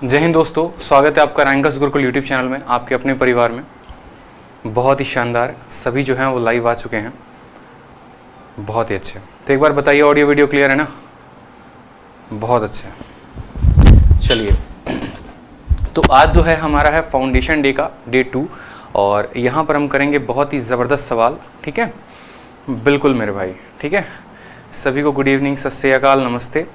जय हिंद दोस्तों, स्वागत है आपका रैंकर्स गुरुकुल यूट्यूब चैनल में, आपके अपने परिवार में। बहुत ही शानदार, सभी जो हैं वो लाइव आ चुके हैं, बहुत ही अच्छे। तो एक बार बताइए ऑडियो वीडियो क्लियर है ना? बहुत अच्छे। चलिए, तो आज जो है हमारा है फाउंडेशन डे का डे 2 और यहाँ पर हम करेंगे बहुत ही ज़बरदस्त सवाल। ठीक है, बिल्कुल मेरे भाई। ठीक है, सभी को गुड इवनिंग, सत श्री अकाल, नमस्ते।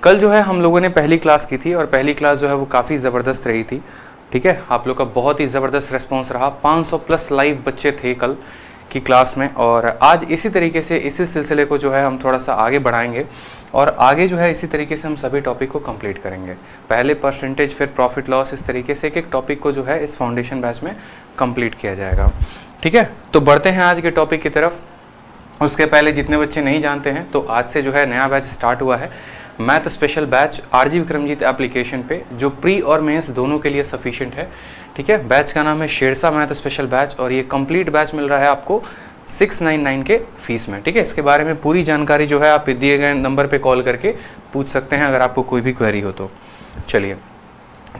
कल जो है हम लोगों ने पहली क्लास की थी और पहली क्लास जो है वो काफ़ी ज़बरदस्त रही थी। ठीक है, आप लोग का बहुत ही ज़बरदस्त रिस्पॉन्स रहा। 500 प्लस लाइव बच्चे थे कल की क्लास में और आज इसी तरीके से इसी सिलसिले को जो है हम थोड़ा सा आगे बढ़ाएंगे और आगे जो है इसी तरीके से हम सभी टॉपिक को कंप्लीट करेंगे। पहले परसेंटेज, फिर प्रॉफिट लॉस, इस तरीके से एक एक टॉपिक को जो है इस फाउंडेशन बैच में कंप्लीट किया जाएगा। ठीक है, तो बढ़ते हैं आज के टॉपिक की तरफ। उसके पहले जितने बच्चे नहीं जानते हैं तो आज से जो है नया बैच स्टार्ट हुआ है, math special batch RG Vikramjeet application पे, जो प्री और मेंस दोनों के लिए सफिशिएंट है। ठीक है, बैच का नाम है शेरशाह मैथ स्पेशल बैच और ये कंप्लीट बैच मिल रहा है आपको 699 के फीस में। ठीक है, इसके बारे में पूरी जानकारी जो है आप दिए गए नंबर पे कॉल करके पूछ सकते हैं अगर आपको कोई भी क्वेरी हो तो। चलिए,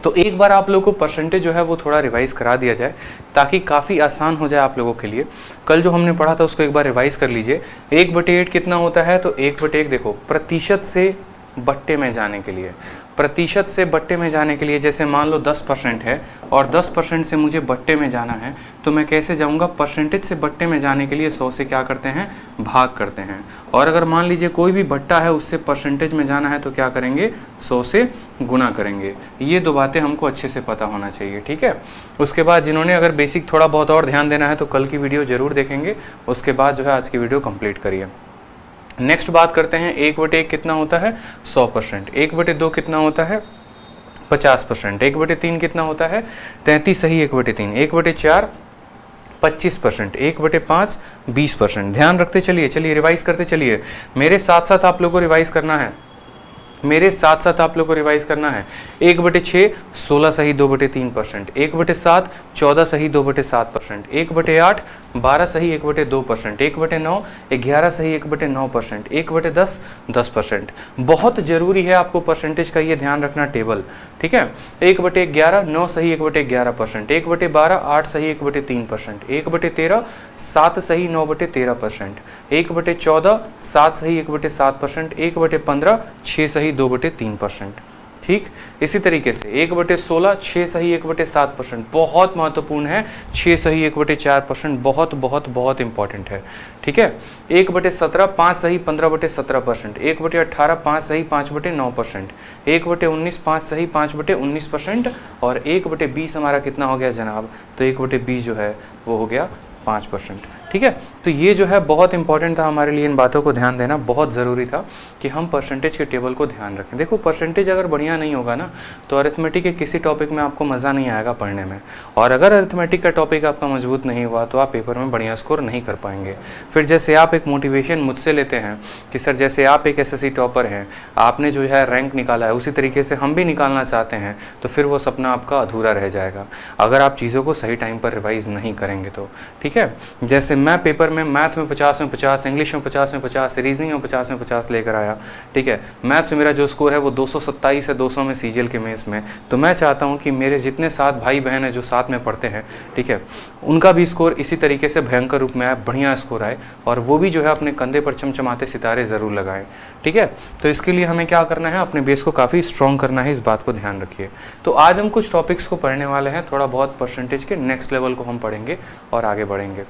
तो एक बार आप लोगों को परसेंटेज जो है वो थोड़ा रिवाइज करा दिया जाए ताकि काफ़ी आसान हो जाए आप लोगों के लिए। कल जो हमने पढ़ा था उसको एक बार रिवाइज कर लीजिए। 1/8 कितना होता है? तो 1/8 देखो, प्रतिशत से बट्टे में जाने के लिए, प्रतिशत से बट्टे में जाने के लिए, जैसे मान लो 10% है और 10% से मुझे बट्टे में जाना है तो मैं कैसे जाऊंगा? परसेंटेज से बट्टे में जाने के लिए 100 से क्या करते हैं? भाग करते हैं। और अगर मान लीजिए कोई भी बट्टा है उससे परसेंटेज में जाना है तो क्या करेंगे? 100 से गुना करेंगे। ये दो बातें हमको अच्छे से पता होना चाहिए। ठीक है, उसके बाद जिन्होंने अगर बेसिक थोड़ा बहुत और ध्यान देना है तो कल की वीडियो ज़रूर देखेंगे, उसके बाद जो है आज की वीडियो कंप्लीट करिए। नेक्स्ट बात करते हैं, 1/1 कितना होता है? 100%। 1/2 कितना होता है? 50%। 1/3 कितना होता है? 33 सही 1/3। 1/4 25%। 1/5 20%। ध्यान रखते चलिए, चलिए रिवाइज करते चलिए। मेरे साथ साथ आप लोगों को रिवाइज करना है, मेरे साथ साथ आप लोग को रिवाइज करना है। 1/6 16 सही 2/3%। 1/7 14 सही 2/7%। 1/8 12 सही 1/2%। 1/9 11 सही 1/9%। 1/10 10%। बहुत जरूरी है आपको परसेंटेज का ये ध्यान रखना टेबल। ठीक है, 1/11 9 सही 1/11%। 1/12 8 सही 1/3%। 1/13 7 सही 9/13%। 1/14 7 सही 1/7%। 1/15 6 सही 2/3%। ठीक, इसी तरीके से 1/16 6 सही 1/7%। बहुत महत्वपूर्ण है, 6 सही 1/4%। बहुत बहुत बहुत इंपॉर्टेंट है। ठीक है, 1/17 5 सही 15/17%। 1/18 5 सही 5/9%। 1/19 5 सही 5/19% और 1/20 हमारा कितना हो गया जनाब? तो 1/20 जो है वो हो गया 5%। ठीक है, तो ये जो है बहुत इंपॉर्टेंट था हमारे लिए, इन बातों को ध्यान देना बहुत ज़रूरी था कि हम परसेंटेज के टेबल को ध्यान रखें। देखो, परसेंटेज अगर बढ़िया नहीं होगा ना तो अरिथमेटिक के किसी टॉपिक में आपको मज़ा नहीं आएगा पढ़ने में, और अगर अरिथमेटिक का टॉपिक आपका मजबूत नहीं हुआ तो आप पेपर में बढ़िया स्कोर नहीं कर पाएंगे। फिर जैसे आप एक मोटिवेशन मुझसे लेते हैं कि सर जैसे आप एक SSC टॉपर हैं, आपने जो है रैंक निकाला है, उसी तरीके से हम भी निकालना चाहते हैं, तो फिर वो सपना आपका अधूरा रह जाएगा अगर आप चीज़ों को सही टाइम पर रिवाइज़ नहीं करेंगे तो। ठीक है, जैसे मैं पेपर में मैथ में 50 में 50, इंग्लिश में 50 में 50, रीजनिंग में 50 में 50 लेकर आया। ठीक है, मैथ्स में मेरा जो स्कोर है वो 227 है 200 में CGL के मेंस में। तो मैं चाहता हूँ कि मेरे जितने 7 भाई बहन हैं जो साथ में पढ़ते हैं, ठीक है, उनका भी स्कोर इसी तरीके से भयंकर रूप में आए, बढ़िया स्कोर आए, और वो भी जो है अपने कंधे पर चमचमाते सितारे ज़रूर लगाएं। ठीक है, तो इसके लिए हमें क्या करना है? अपने बेस को काफ़ी स्ट्रॉन्ग करना है, इस बात को ध्यान रखिए। तो आज हम कुछ टॉपिक्स को पढ़ने वाले हैं, थोड़ा बहुत परसेंटेज के नेक्स्ट लेवल को हम पढ़ेंगे और आगे बढ़ेंगे।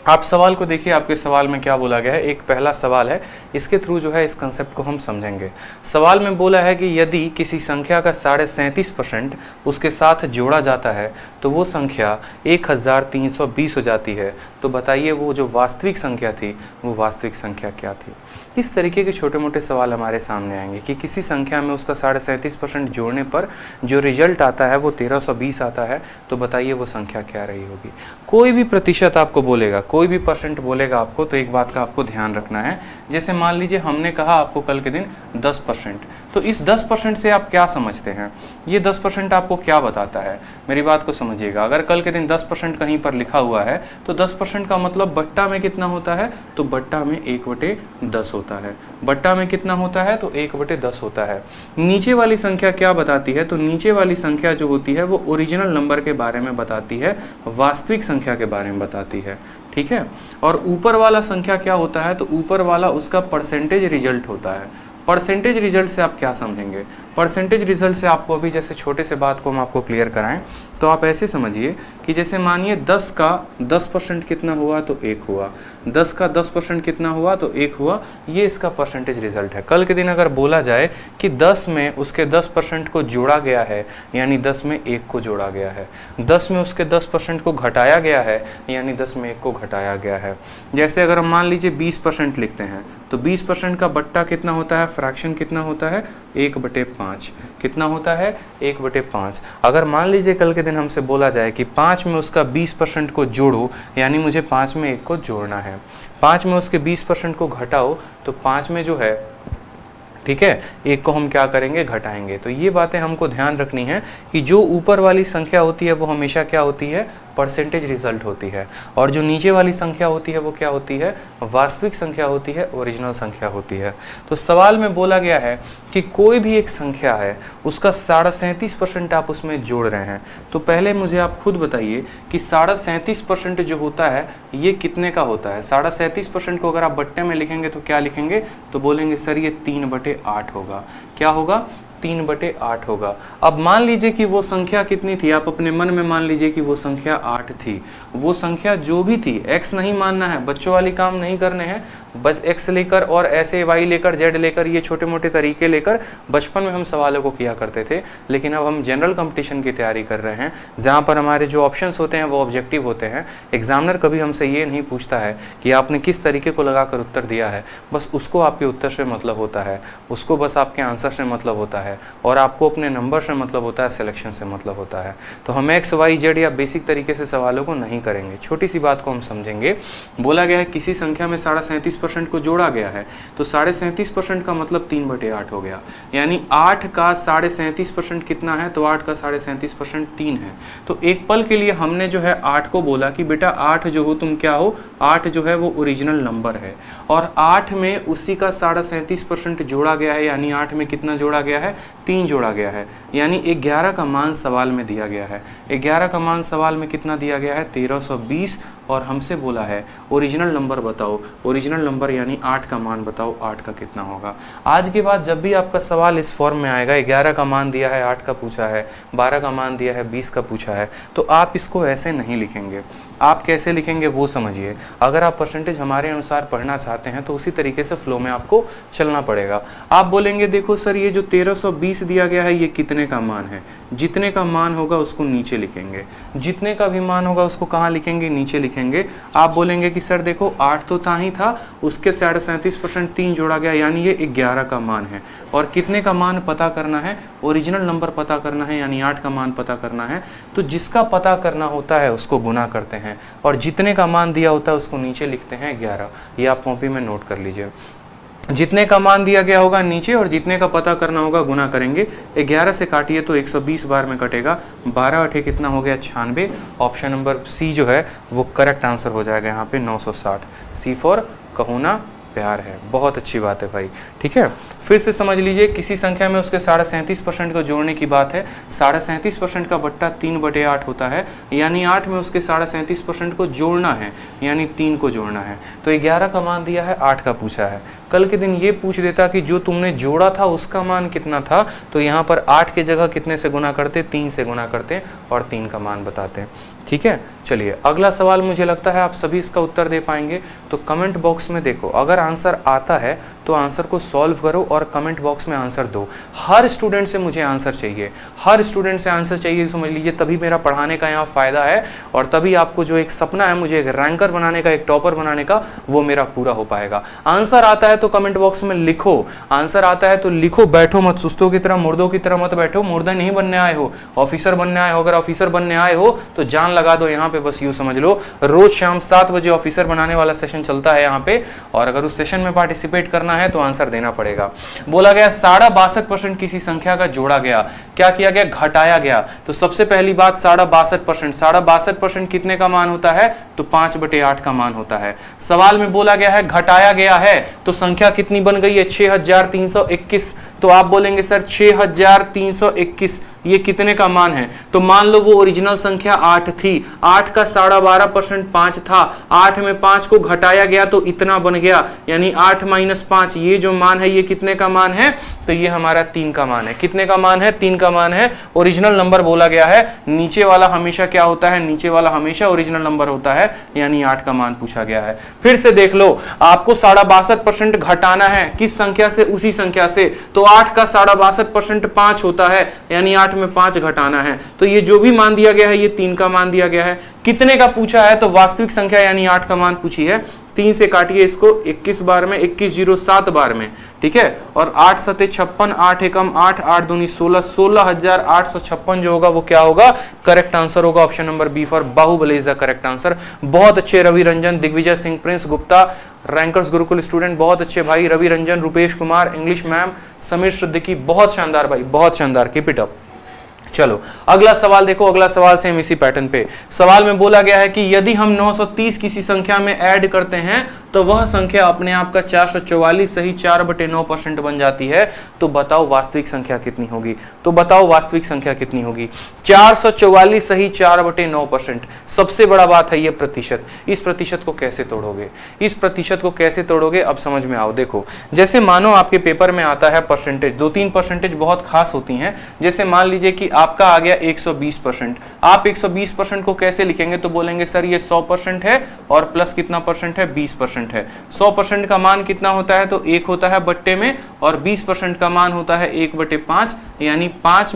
आप सवाल को देखिए, आपके सवाल में क्या बोला गया है। एक पहला सवाल है, इसके थ्रू जो है इस कंसेप्ट को हम समझेंगे। सवाल में बोला है कि यदि किसी संख्या का 37.5% उसके साथ जोड़ा जाता है तो वो संख्या 1320 हो जाती है। तो बताइए वो जो वास्तविक संख्या थी वो वास्तविक संख्या क्या थी? इस तरीके के छोटे मोटे सवाल हमारे सामने आएंगे कि किसी संख्या में उसका 37.5% जोड़ने पर जो रिजल्ट आता है वो 1320 आता है, तो बताइए वो संख्या क्या रही होगी? कोई भी प्रतिशत आपको बोलेगा, कोई भी परसेंट बोलेगा आपको तो एक बात का आपको ध्यान रखना है। जैसे मान लीजिए हमने कहा आपको कल के दिन 10%, तो इस 10% से आप क्या समझते हैं, ये 10% आपको क्या बताता है, मेरी बात को समझिएगा। अगर कल के दिन 10% कहीं पर लिखा हुआ है तो 10% का मतलब बट्टा में कितना होता है, तो बट्टा में 1/10 होता है। बट्टा में कितना होता है, तो 1/10 होता है। नीचे वाली संख्या क्या बताती है, तो नीचे वाली संख्या जो होती है वो ओरिजिनल नंबर के बारे में बताती है, वास्तविक संख्या के बारे में बताती है, ठीक है। और ऊपर वाला संख्या क्या होता है, तो ऊपर वाला उसका परसेंटेज रिजल्ट होता है। परसेंटेज रिजल्ट से आप क्या समझेंगे, परसेंटेज रिजल्ट से आपको अभी जैसे छोटे से बात को हम आपको क्लियर कराएं तो आप ऐसे समझिए कि जैसे मानिए 10 का 10% कितना हुआ, तो 1 हुआ। 10 का 10% कितना हुआ, तो 1 हुआ। ये इसका परसेंटेज रिजल्ट है। कल के दिन अगर बोला जाए कि 10 में उसके 10% को जोड़ा गया है, यानी 10 में 1 को जोड़ा गया है। 10 में उसके 10% को घटाया गया है, यानी 10 में 1 को घटाया गया है। जैसे अगर हम मान लीजिए 20% लिखते हैं तो 20% का बट्टा कितना होता है, फ्रैक्शन कितना होता है, 1/5। कितना होता है, 1/5। अगर मान लीजिए कल के दिन हमसे बोला जाए कि 5 में उसका 20% को जोड़ो, यानी मुझे 5 में 1 को जोड़ना है। 5 में उसके 20% को घटाओ, तो 5 में जो है, ठीक है, 1 को हम क्या करेंगे, घटाएंगे। तो ये बातें हमको ध्यान रखनी है कि जो ऊपर वाली संख्या होती है वो हमेशा क्या होती है, परसेंटेज रिजल्ट होती है, और जो नीचे वाली संख्या होती है वो क्या होती है, वास्तविक संख्या होती है, ओरिजिनल संख्या होती है। तो सवाल में बोला गया है कि कोई भी एक संख्या है उसका 37.5% आप उसमें जोड़ रहे हैं। तो पहले मुझे आप खुद बताइए कि 37.5% जो होता है ये कितने का होता है। 37.5% को अगर आप बट्टे में लिखेंगे तो क्या लिखेंगे, तो बोलेंगे सर ये 3/8 होगा। क्या होगा, 3/8 होगा। अब मान लीजिए कि वो संख्या कितनी थी, आप अपने मन में मान लीजिए कि वो संख्या 8 थी। वो संख्या जो भी थी, x नहीं मानना है, बच्चों वाली काम नहीं करने हैं, बस x लेकर और ऐसे y लेकर z लेकर ये छोटे मोटे तरीके लेकर बचपन में हम सवालों को किया करते थे। लेकिन अब हम जनरल कंपटीशन की तैयारी कर रहे हैं जहाँ पर हमारे जो ऑप्शंस होते हैं वो ऑब्जेक्टिव होते हैं। एग्जामिनर कभी हमसे ये नहीं पूछता है कि आपने किस तरीके को लगाकर उत्तर दिया है, बस उसको आपके उत्तर से मतलब होता है, उसको बस आपके आंसर से मतलब होता है, और आपको अपने नंबर से मतलब होता है, सिलेक्शन से मतलब होता है। तो हम x y z या बेसिक तरीके से सवालों को नहीं करेंगे। छोटी सी बात को हम समझेंगे। बोला गया है किसी संख्या में 37.5% को जोड़ा गया है, तो 37.5% का मतलब 3/8 हो गया। यानी 8 का 37.5% कितना है, तो 8 का 37.5% 3 है। तो एक पल के लिए हमने जो है 8 को बोला कि बेटा 8 जो हो तुम क्या हो, 8 जो है वो ओरिजिनल नंबर है, और 8 में उसी का 37.5% जोड़ा गया है, यानी 8 में कितना जोड़ा गया है, 3 जोड़ा गया है, यानी 11 का मान सवाल में दिया गया है। 11 का मान सवाल में कितना दिया गया है, 1320, और हमसे बोला है ओरिजिनल नंबर बताओ। ओरिजिनल नंबर यानी 8 का मान बताओ, 8 का कितना होगा। आज के बाद जब भी आपका सवाल इस फॉर्म में आएगा, 11 का मान दिया है, 8 का पूछा है, 12 का मान दिया है, 20 का पूछा है, तो आप इसको ऐसे नहीं लिखेंगे। आप कैसे लिखेंगे वो समझिए। अगर आप परसेंटेज हमारे अनुसार पढ़ना चाहते हैं तो उसी तरीके से फ्लो में आपको चलना पड़ेगा। आप बोलेंगे देखो सर ये जो 1320 दिया गया है ये कितने का मान है, जितने का मान होगा उसको नीचे लिखेंगे, जितने का भी मान होगा उसको कहाँ लिखेंगे, नीचे लिखेंगे। आप बोलेंगे कि सर देखो 8 तो था ही था, उसके 37.5% 3 जोड़ा गया, यानी ये 11 का मान है, और कितने का मान पता करना है, ओरिजिनल नंबर पता करना है, यानी 8 का मान पता करना है। तो जिसका पता करना होता है उसको गुना करते हैं, और जितने का मान दिया होता है उसको नीचे लिखते हैं 11। ये आप कॉपी में नोट कर लीजिए। जितने का मान दिया गया होगा नीचे, और जितने का पता करना होगा गुना करेंगे। 11 से काटिए तो 120 बार में कटेगा, 12 8 कितना हो गया, 96। ऑप्शन नंबर सी जो है वो करेक्ट आंसर हो जाएगा यहाँ पे 960। सी फॉर कहूना प्यार है। बहुत अच्छी बात है भाई, ठीक है। फिर से समझ लीजिए, किसी संख्या में उसके 37.5% को जोड़ने की बात है। 37.5% का बट्टा 3/8 होता है, यानी 8 में उसके 37.5% को जोड़ना है, यानी 3 को जोड़ना है। तो 11 का मान दिया है, 8 का पूछा है। कल के दिन ये पूछ देता कि जो तुमने जोड़ा था उसका मान कितना था, तो यहाँ पर 8 के जगह कितने से गुना करते, 3 से गुना करते और 3 का मान बताते। ठीक है, चलिए अगला सवाल मुझे लगता है आप सभी इसका उत्तर दे पाएंगे। तो कमेंट बॉक्स में देखो, अगर आंसर आता है तो आंसर को सॉल्व करो और कमेंट बॉक्स में आंसर दो। हर स्टूडेंट से मुझे आंसर चाहिए, हर स्टूडेंट से आंसर चाहिए, समझ लीजिए तभी मेरा पढ़ाने का यहाँ फ़ायदा है और तभी आपको जो एक सपना है मुझे एक रैंकर बनाने का, एक टॉपर बनाने का, वो मेरा पूरा हो पाएगा। आंसर आता है तो कमेंट बॉक्स में लिखो, आंसर आता है तो लिखो, बैठो मत सुस्तों की तरह, मुर्दों की तरह मत बैठो। मुर्दा नहीं बनने आए हो, ऑफिसर बनने आए हो। अगर ऑफिसर बनने आए हो तो जान लगा दो यहाँ पे, बस यूँ समझ लो रोज शाम 7 बजे ऑफिसर बनाने वाला सेशन चलता है यहाँ पे, और अगर उस सेशन में पार्टिसिपेट करना है तो आंसर देना पड़ेगा। बोला गया 62% किसी संख्या का जोड़ा गया, क्या किया गया? घटाया गया। तो सबसे पहली बात 62%, 62% कितने का मान होता है? तो 5/8 का मान होता है। सवाल में बोला गया है घटाया गया है, तो संख्या कितनी बन गई है? 6321। तो आप बोलेंगे सर 6321 ये कितने का मान है? तो मान लो वो ओरिजिनल संख्या 8 थी, 8 का 12.5% 5 था, 8 में 5 को घटाया गया तो इतना बन गया, यानी 8 - 5 ये जो मान है ये कितने का मान है? तो ये हमारा 3 का मान है। कितने का मान है? 3 का मान है। ओरिजिनल नंबर बोला गया है, नीचे वाला हमेशा क्या होता है? नीचे वाला हमेशा ओरिजिनल नंबर होता है, यानी 8 का मान पूछा गया है। फिर से देख लो, आपको 62% घटाना है, किस संख्या से? उसी संख्या से। तो 8 का 62% 5 होता है, यानी 8 में 5 घटाना है। तो ये जो भी मान दिया गया है ये 3 का मान दिया गया है। कितने का पूछा है? तो वास्तविक संख्या यानी 8 का मान पूछी है। 3 से काटिए इसको 21 बार में, 2107 बार में, ठीक है। और 8 × 7 = 56, 8 × 1 = 8, 8 × 2 = 16, 16,856 जो होगा वो क्या होगा? करेक्ट आंसर होगा। Option number B for Baahubali is the correct answer. बहुत अच्छे Ravi Ranjan, Digvijay Singh, Prince Gupta, Rankers Gurukul student, बहुत अच्छे भाई। रवि रंजन, रुपेश कुमार, इंग्लिश मैम, समीर सिद्दीकी, बहुत शानदार भाई, बहुत शानदार, कीप इट अप। चलो अगला सवाल देखो, अगला सवाल सेम इसी पैटर्न पे। सवाल में बोला गया है कि यदि हम 930 किसी संख्या में ऐड करते हैं तो वह संख्या अपने आप का 444 सही 4/9% बन जाती है, तो बताओ वास्तविक संख्या कितनी होगी? तो बताओ वास्तविक संख्या कितनी होगी? 444 सही 4/9%। सबसे बड़ा बात है ये प्रतिशत। इस प्रतिशत को कैसे तोड़ोगे? इस प्रतिशत को कैसे तोड़ोगे अब समझ में आओ। देखो, जैसे मानो आपके पेपर में आता है परसेंटेज, 2-3 परसेंटेज बहुत खास होती हैं। जैसे मान लीजिए कि आपका आ गया 120%, आप 120% को कैसे लिखेंगे? तो बोलेंगे सर ये 100% है और प्लस कितना परसेंट है? 20% है। 100% का मान कितना होता है? तो 1 होता है बट्टे में, और 20% का मान होता है 1/5, यानी 1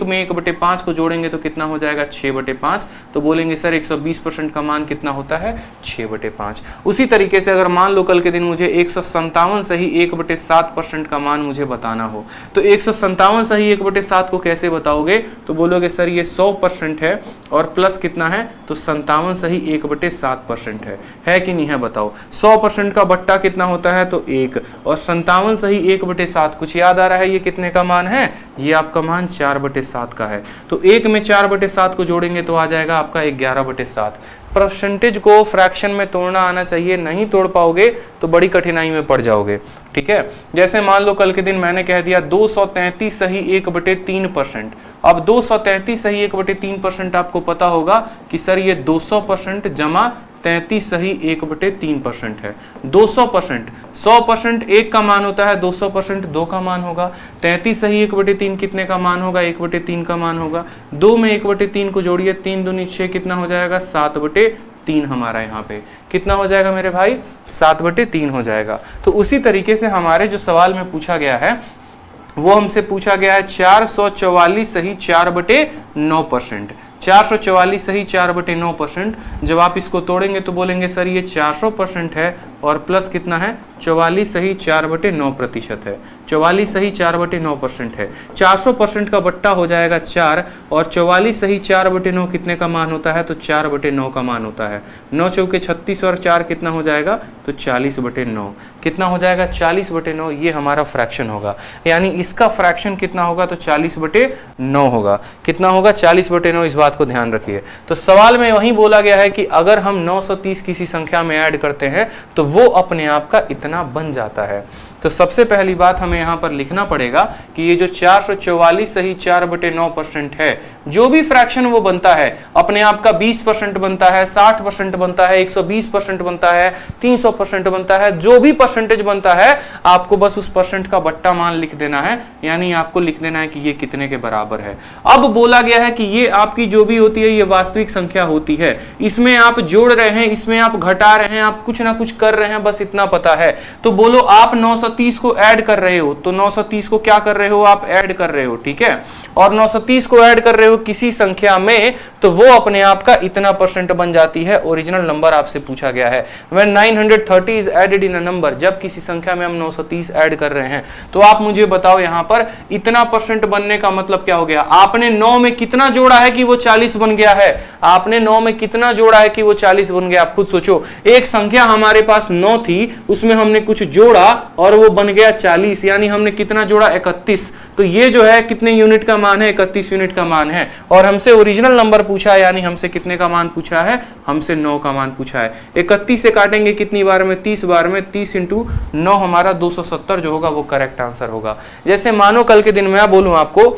में 1/5 को जोड़ेंगे तो कितना हो जाएगा? 6/5। तो बोलेंगे सर 120% का मान कितना होता है? 6/5। उसी तरीके से अगर मान लो कल के दिन मुझे 157 सही 1/7% का मान मुझे बताना हो, तो 157 सही 1/7 को कैसे बताओगे? तो बोलोगे सर ये 100% है और प्लस कितना है? तो 57 सही 1/7% है कि नहीं है? बताओ 100% का बट्टा कितना होता है? तो 1, और 57 सही 1/7, कुछ याद आ रहा है ये कितने का मान है? ये आपका मान 4/7 का है। तो 1 में 4/7 को जोड़ेंगे तो आ जाएगा आपका 11/7। परसेंटेज को फ्रैक्शन में तोड़ना आना चाहिए, नहीं तोड़ पाओगे तो बड़ी कठिनाई में पड़ जाओगे, ठीक है। जैसे मान लो कल के दिन मैंने कह दिया 233 सही 1/3%। अब 233 सही 1/3% आपको पता होगा कि सर ये 200% जमा 33 सही 1/3% है। 200%, 100% 1 का मान होता है, 200% 2 का मान होगा। 33 सही 1/3 कितने का मान होगा? 1/3 का मान होगा। 2 में 1/3 को जोड़िए, 3 दूनी 6 कितना हो जाएगा? 7/3 हमारा यहाँ पे कितना हो जाएगा मेरे भाई? 7/3 हो जाएगा। तो उसी तरीके से हमारे जो सवाल में पूछा गया है वो हमसे पूछा गया है 444 सही 4/9%। 444 सही 4/9%। जब आप इसको तोड़ेंगे तो बोलेंगे सर ये 400% है और प्लस कितना है? 44 सही 4/9% है। 44 सही 4/9% है। 400% का बट्टा हो जाएगा 4, और 44 सही 4/9 कितने का मान होता है? तो 4/9 का मान होता है। 9 चौके 36 और 4 कितना हो जाएगा? तो 40/9। कितना हो जाएगा? 40/9। ये हमारा फ्रैक्शन होगा, यानी इसका फ्रैक्शन कितना होगा? तो 40/9 होगा। कितना होगा? 40/9। इस बात को ध्यान रखिए। तो सवाल में वही बोला गया है कि अगर हम 930 किसी संख्या में ऐड करते हैं तो वो अपने आप का इतना बन जाता है। तो सबसे पहली बात हमें यहाँ पर लिखना पड़ेगा कि ये जो 444 सही 4/9% है, जो भी फ्रैक्शन वो बनता है अपने आप का 20% बनता है, 60% बनता है, 120% बनता है, 300% बनता है, जो भी परसेंटेज बनता है आपको बस उस परसेंट का बट्टा मान लिख देना है, यानी आपको लिख देना है कि ये कितने के बराबर है। अब बोला गया है कि ये आपकी जो भी होती है ये वास्तविक संख्या होती है, इसमें आप जोड़ रहे हैं, इसमें आप घटा रहे हैं, आप कुछ ना कुछ कर रहे हैं बस इतना पता है। तो बोलो आप 930 को ऐड कर रहे हो, तो 930 को क्या कर रहे हो आप ऐड कर रहे हो, ठीक है, और 930 को ऐड कर रहे हो किसी संख्या में, तो वो अपने आप का इतना % बन जाती है। ओरिजिनल नंबर आपसे पूछा गया है। When 930 is added in a number, जब किसी संख्या में हम 930 ऐड कर रहे हैं, तो आप मुझे बताओ यहां पर इतना % बनने का मतलब क्या हो गया। आपने 9 में कितना जोड़ा है कि वो 40 बन गया है, आपने 9 में कितना जोड़ा है कि वो 40 बन गया। आप खुद सोचो, एक संख्या हमारे पास 9 थी, उसमें हमने कुछ जोड़ा और वो बन गया 40, यानी हमने कितना जोड़ा 31। तो ये जो है कितने यूनिट का मान है, 31 यूनिट का मान है। और हमसे ओरिजिनल नंबर पूछा है, यानी हमसे कितने का मान पूछा है, हमसे 9 का मान पूछा है। 31 से काटेंगे कितनी बार में, 30 बार में, 30 इंटू 9 हमारा 270 जो होगा वो करेक्ट आंसर होगा। जैसे मानो कल के दिन मैं बोलूं आपको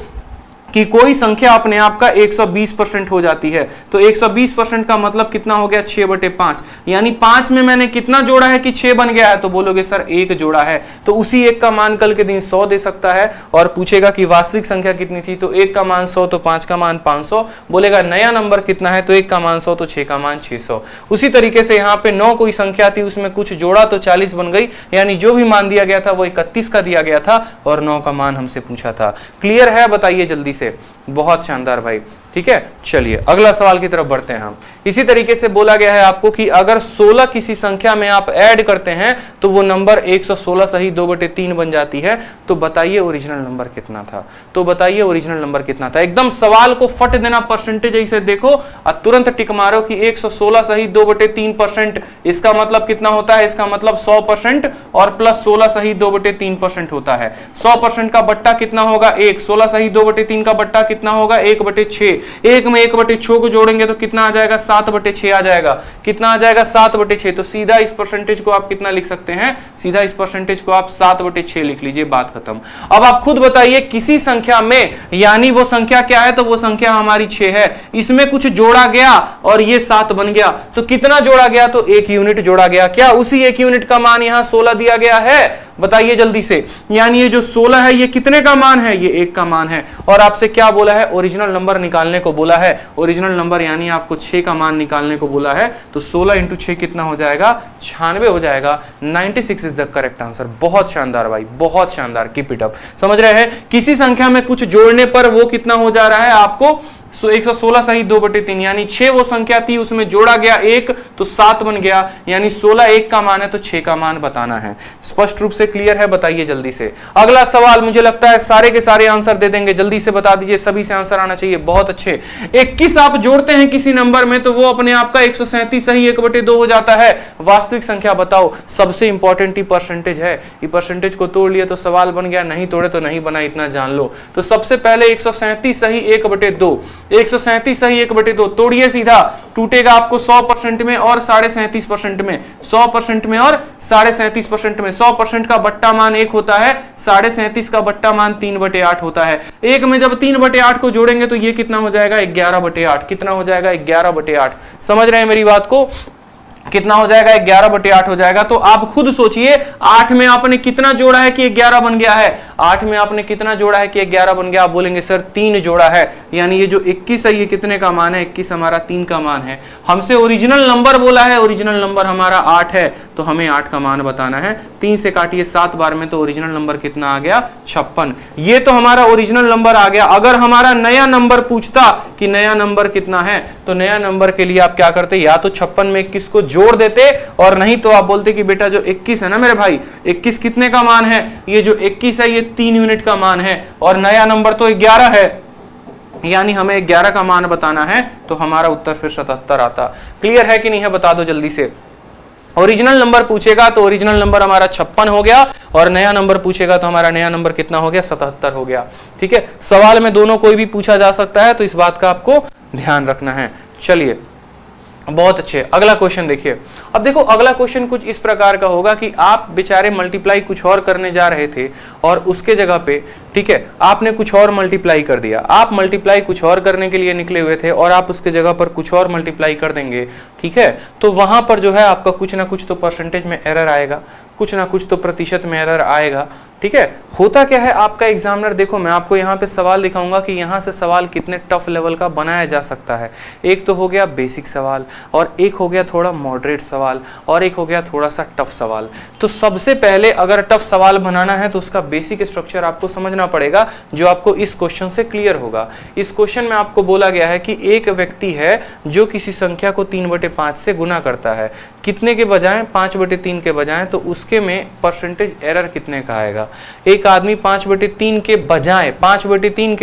कि कोई संख्या अपने आप का 120% हो जाती है, तो 120% का मतलब कितना हो गया, 6/5, यानी 5 में मैंने कितना जोड़ा है कि 6 बन गया है, तो बोलोगे सर 1 जोड़ा है, तो उसी 1 का मान कल के दिन 100 दे सकता है। और पूछेगा कि वास्तविक संख्या कितनी थी, तो 1 का मान 100, तो 5 का मान 500। बोलेगा नया नंबर कितना है, तो 1 का मान 100, तो 6 का मान 600। उसी तरीके से यहाँ पे 9 कोई संख्या थी, उसमें कुछ जोड़ा तो 40 बन गई, यानी जो भी मान दिया गया था वो 31 का दिया गया था और 9 का मान हमसे पूछा था। क्लियर है, बताइए जल्दी से। बहुत शानदार भाई, ठीक है। चलिए अगला सवाल की तरफ बढ़ते हैं हम। इसी तरीके से बोला गया है आपको कि अगर 16 किसी संख्या में आप ऐड करते हैं तो वो नंबर 116 सही 2/3 बन जाती है, तो बताइए ओरिजिनल नंबर कितना था। तो बताइए ओरिजिनल नंबर कितना था। एकदम सवाल को फट देना, परसेंटेज ऐसे देखो और तुरंत टिक मारो कि 116 सही 2/3%, इसका मतलब कितना होता है, इसका मतलब 100% और प्लस 16 सही 2/3% होता है। 100% का बट्टा कितना होगा 1, 16 सही 2/3 का बट्टा कितना होगा 1/6। 1 में 1/6 को जोड़ेंगे तो कितना आ जाएगा, 7/6 आ जाएगा। कितना आ जाएगा, 7/6। तो सीधा इस परसेंटेज को आप कितना लिख सकते हैं, सीधा इस परसेंटेज को आप 7/6 लिख लीजिए, बात खत्म। अब आप खुद बताइए किसी संख्या में, यानी वो संख्या क्या है, तो वो संख्या हमारी 6 है, इसमें कुछ जोड़ा गया और ये 7 बन गया, तो कितना जोड़ा गया, तो 1 यूनिट जोड़ा गया। क्या उसी 1 यूनिट का मान यहां 16 दिया गया है, बताइए जल्दी से। यानी ये जो 16 है ये कितने का मान है, ये 1 का मान है। और आपसे क्या बोला है, ओरिजिनल नंबर निकालने को बोला है। ओरिजिनल नंबर यानी आपको 6 का मान निकालने को बोला है, तो 16 इंटू 6 कितना हो जाएगा, 96 हो जाएगा। 96 इज द करेक्ट आंसर। बहुत शानदार भाई, बहुत शानदार, कीप इट अप। समझ रहे हैं, किसी संख्या में कुछ जोड़ने पर वो कितना हो जा रहा है आपको, 116 सही 2/3, यानी 6 वो संख्या थी, उसमें जोड़ा गया 1 तो 7 बन गया, यानी 16 1 का मान है तो 6 का मान बताना है। स्पष्ट रूप से क्लियर है, बताइए जल्दी से। अगला सवाल मुझे लगता है सारे के सारे आंसर दे देंगे, जल्दी से बता दीजिए, सभी से आंसर आना चाहिए। बहुत अच्छे। 21 आप जोड़ते हैं किसी नंबर में तो वो अपने आप का 137 सही 1/2 हो जाता है। वास्तविक संख्या बताओ। सबसे इंपॉर्टेंट ही परसेंटेज है, ये परसेंटेज को तोड़ लिए तो सवाल बन गया, नहीं तोड़े तो नहीं बना, इतना जान लो। तो सबसे पहले 137 सही 1/2, 137 सही 1/2 तोड़िए सीधा, टूटेगा आपको 100% में और 37.5% में, 100% में और 37.5% में। 100% का बट्टा मान 1 होता है, 37.5 का बट्टा मान 3/8 होता है। 1 में जब 3/8 को जोड़ेंगे तो ये कितना हो जाएगा, 11/8। कितना हो जाएगा, 11/8। समझ रहे हैं मेरी बात को, कितना हो जाएगा, 11/8 हो जाएगा। तो आप खुद सोचिए 8 में आपने कितना जोड़ा है कि 11 बन गया है, 8 में आपने कितना जोड़ा है कि 11 बन गया। आप बोलेंगे सर 3 जोड़ा है, यानी ये जो 21 है ये कितने का मान है, 21 हमारा 3 का मान है। हमसे ओरिजिनल नंबर बोला है, ओरिजिनल नंबर हमारा 8 है, तो हमें 8 का मान बताना है। 3 से काटिए 7 बार में, तो ओरिजिनल नंबर कितना आ गया, 56। ये तो हमारा ओरिजिनल नंबर आ गया। अगर हमारा नया नंबर पूछता कि नया नंबर कितना है, तो नया नंबर के लिए आप क्या करते, या तो 56 में 21 को जोड़ देते, और नहीं तो आप बोलते कि बेटा जो 21 है ना मेरे भाई, 21 कितने का मान है, ये जो 21 है ये 3 यूनिट का मान है, और नया नंबर तो 11 है, यानी हमें 11 का मान बताना है, तो हमारा उत्तर फिर 77 आता। क्लियर है कि नहीं है, बता दो जल्दी से। ओरिजिनल नंबर पूछेगा तो ओरिजिनल नंबर हमारा 56 हो गया, और नया नंबर पूछेगा तो हमारा नया नंबर कितना हो गया, 77 हो गया। ठीक है, सवाल में दोनों कोई भी पूछा जा सकता है, तो इस बात का आपको ध्यान रखना है। चलिए बहुत अच्छे, अगला क्वेश्चन देखिए। अब देखो अगला क्वेश्चन कुछ इस प्रकार का होगा कि आप बेचारे मल्टीप्लाई कुछ और करने जा रहे थे, और उसके जगह पे, ठीक है, आपने कुछ और मल्टीप्लाई कर दिया। आप मल्टीप्लाई कुछ और करने के लिए निकले हुए थे, और आप उसके जगह पर कुछ और मल्टीप्लाई कर देंगे, ठीक है, तो वहां पर जो है आपका कुछ ना कुछ तो परसेंटेज में एरर आएगा, कुछ ना कुछ तो प्रतिशत में एरर आएगा। ठीक है। होता क्या है आपका एग्जामिनर, देखो मैं आपको यहाँ पे सवाल दिखाऊंगा कि यहाँ से सवाल कितने टफ लेवल का बनाया जा सकता है। एक तो हो गया बेसिक सवाल, और एक हो गया थोड़ा मॉडरेट सवाल, और एक हो गया थोड़ा सा टफ सवाल। तो सबसे पहले अगर टफ सवाल बनाना है तो उसका बेसिक स्ट्रक्चर आपको समझना पड़ेगा, जो आपको इस क्वेश्चन से क्लियर होगा। इस क्वेश्चन में आपको बोला गया है कि एक व्यक्ति है जो किसी संख्या को 3/5 से गुना करता है, कितने के बजाय 5/3 के बजाय, तो उसके में परसेंटेज एरर कितने का आएगा। एक आदमी 5/3 के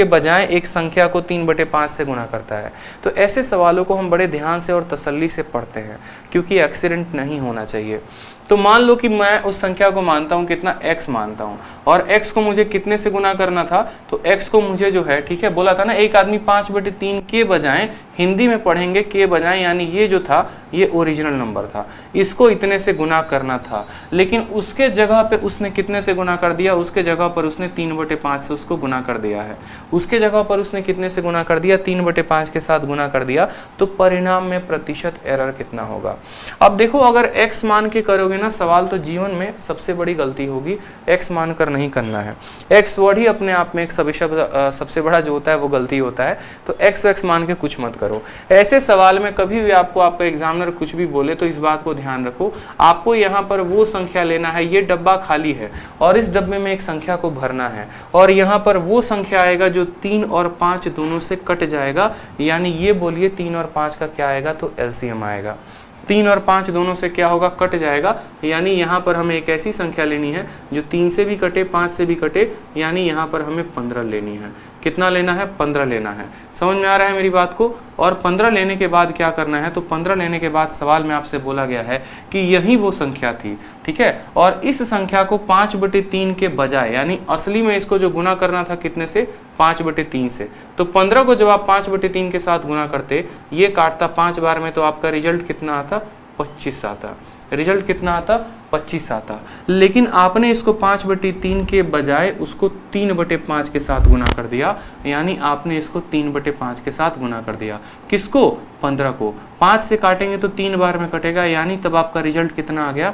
बजाय एक संख्या को 3/5 से गुना करता है। तो ऐसे सवालों को हम बड़े ध्यान से और तसल्ली से पढ़ते हैं, क्योंकि एक्सीडेंट नहीं होना चाहिए। तो मान लो कि मैं उस संख्या को मानता हूं कितना, x मानता हूं, और x को मुझे कितने से गुना करना था, तो x को मुझे जो है, ठीक है, बोला था ना एक आदमी 5/3 के बजाय, हिंदी में पढ़ेंगे के बजाय, यानी ये जो था ये ओरिजिनल नंबर था, इसको इतने से गुना करना था, लेकिन उसके जगह पे उसने कितने से गुना कर दिया, उसके जगह पर उसने 3/5 से उसको गुना कर दिया है। उसके जगह पर उसने कितने से गुना कर दिया, 3/5 के साथ गुना कर दिया। तो परिणाम में प्रतिशत एरर कितना होगा। अब देखो अगर x मान के करोगे ना सवाल, तो जीवन में सबसे बड़ी गलती होगी, x मान कर नहीं करना है। x वर्ड ही अपने आप में एक सबसे बड़ा जो होता है वो गलती होता है। तो x मान के कुछ मत करो। ऐसे सवाल में कभी भी आपको आपका एग्जामिनर कुछ भी बोले तो इस बात को ध्यान रखो, आपको यहाँ पर वो संख्या लेना है, ये डब्बा खाली है और इस डब्बे में एक संख्या को भरना है, और यहाँ पर वो संख्या आएगा जो 3 और 5 दोनों से कट जाएगा, यानी ये बोलिए 3 और 5 का क्या आएगा, तो एलसीएम आएगा। 3 और 5 दोनों से क्या होगा, कट जाएगा, यानी यहाँ पर हमें एक ऐसी संख्या लेनी है जो 3 से भी कटे, 5 से भी कटे, यानी यहाँ पर हमें 15 लेनी है। कितना लेना है, 15 लेना है। समझ में आ रहा है मेरी बात को। और 15 लेने के बाद क्या करना है, तो 15 लेने के बाद सवाल में आपसे बोला गया है कि यही वो संख्या थी, ठीक है, और इस संख्या को 5/3 के बजाय, यानी असली में इसको जो गुना करना था कितने से, 5/3 से। तो 15 को जब आप 5/3 के साथ गुना करते, ये काटता 5 बार में, तो आपका रिजल्ट कितना आता, 25 आता। रिजल्ट कितना आता, 25 आता। लेकिन आपने इसको 5/3 के बजाय उसको 3/5 के साथ गुना कर दिया, यानी आपने इसको 3/5 के साथ गुना कर दिया। किसको, 15 को। 5 से काटेंगे तो 3 बार में कटेगा, यानी तब आपका रिजल्ट कितना आ गया,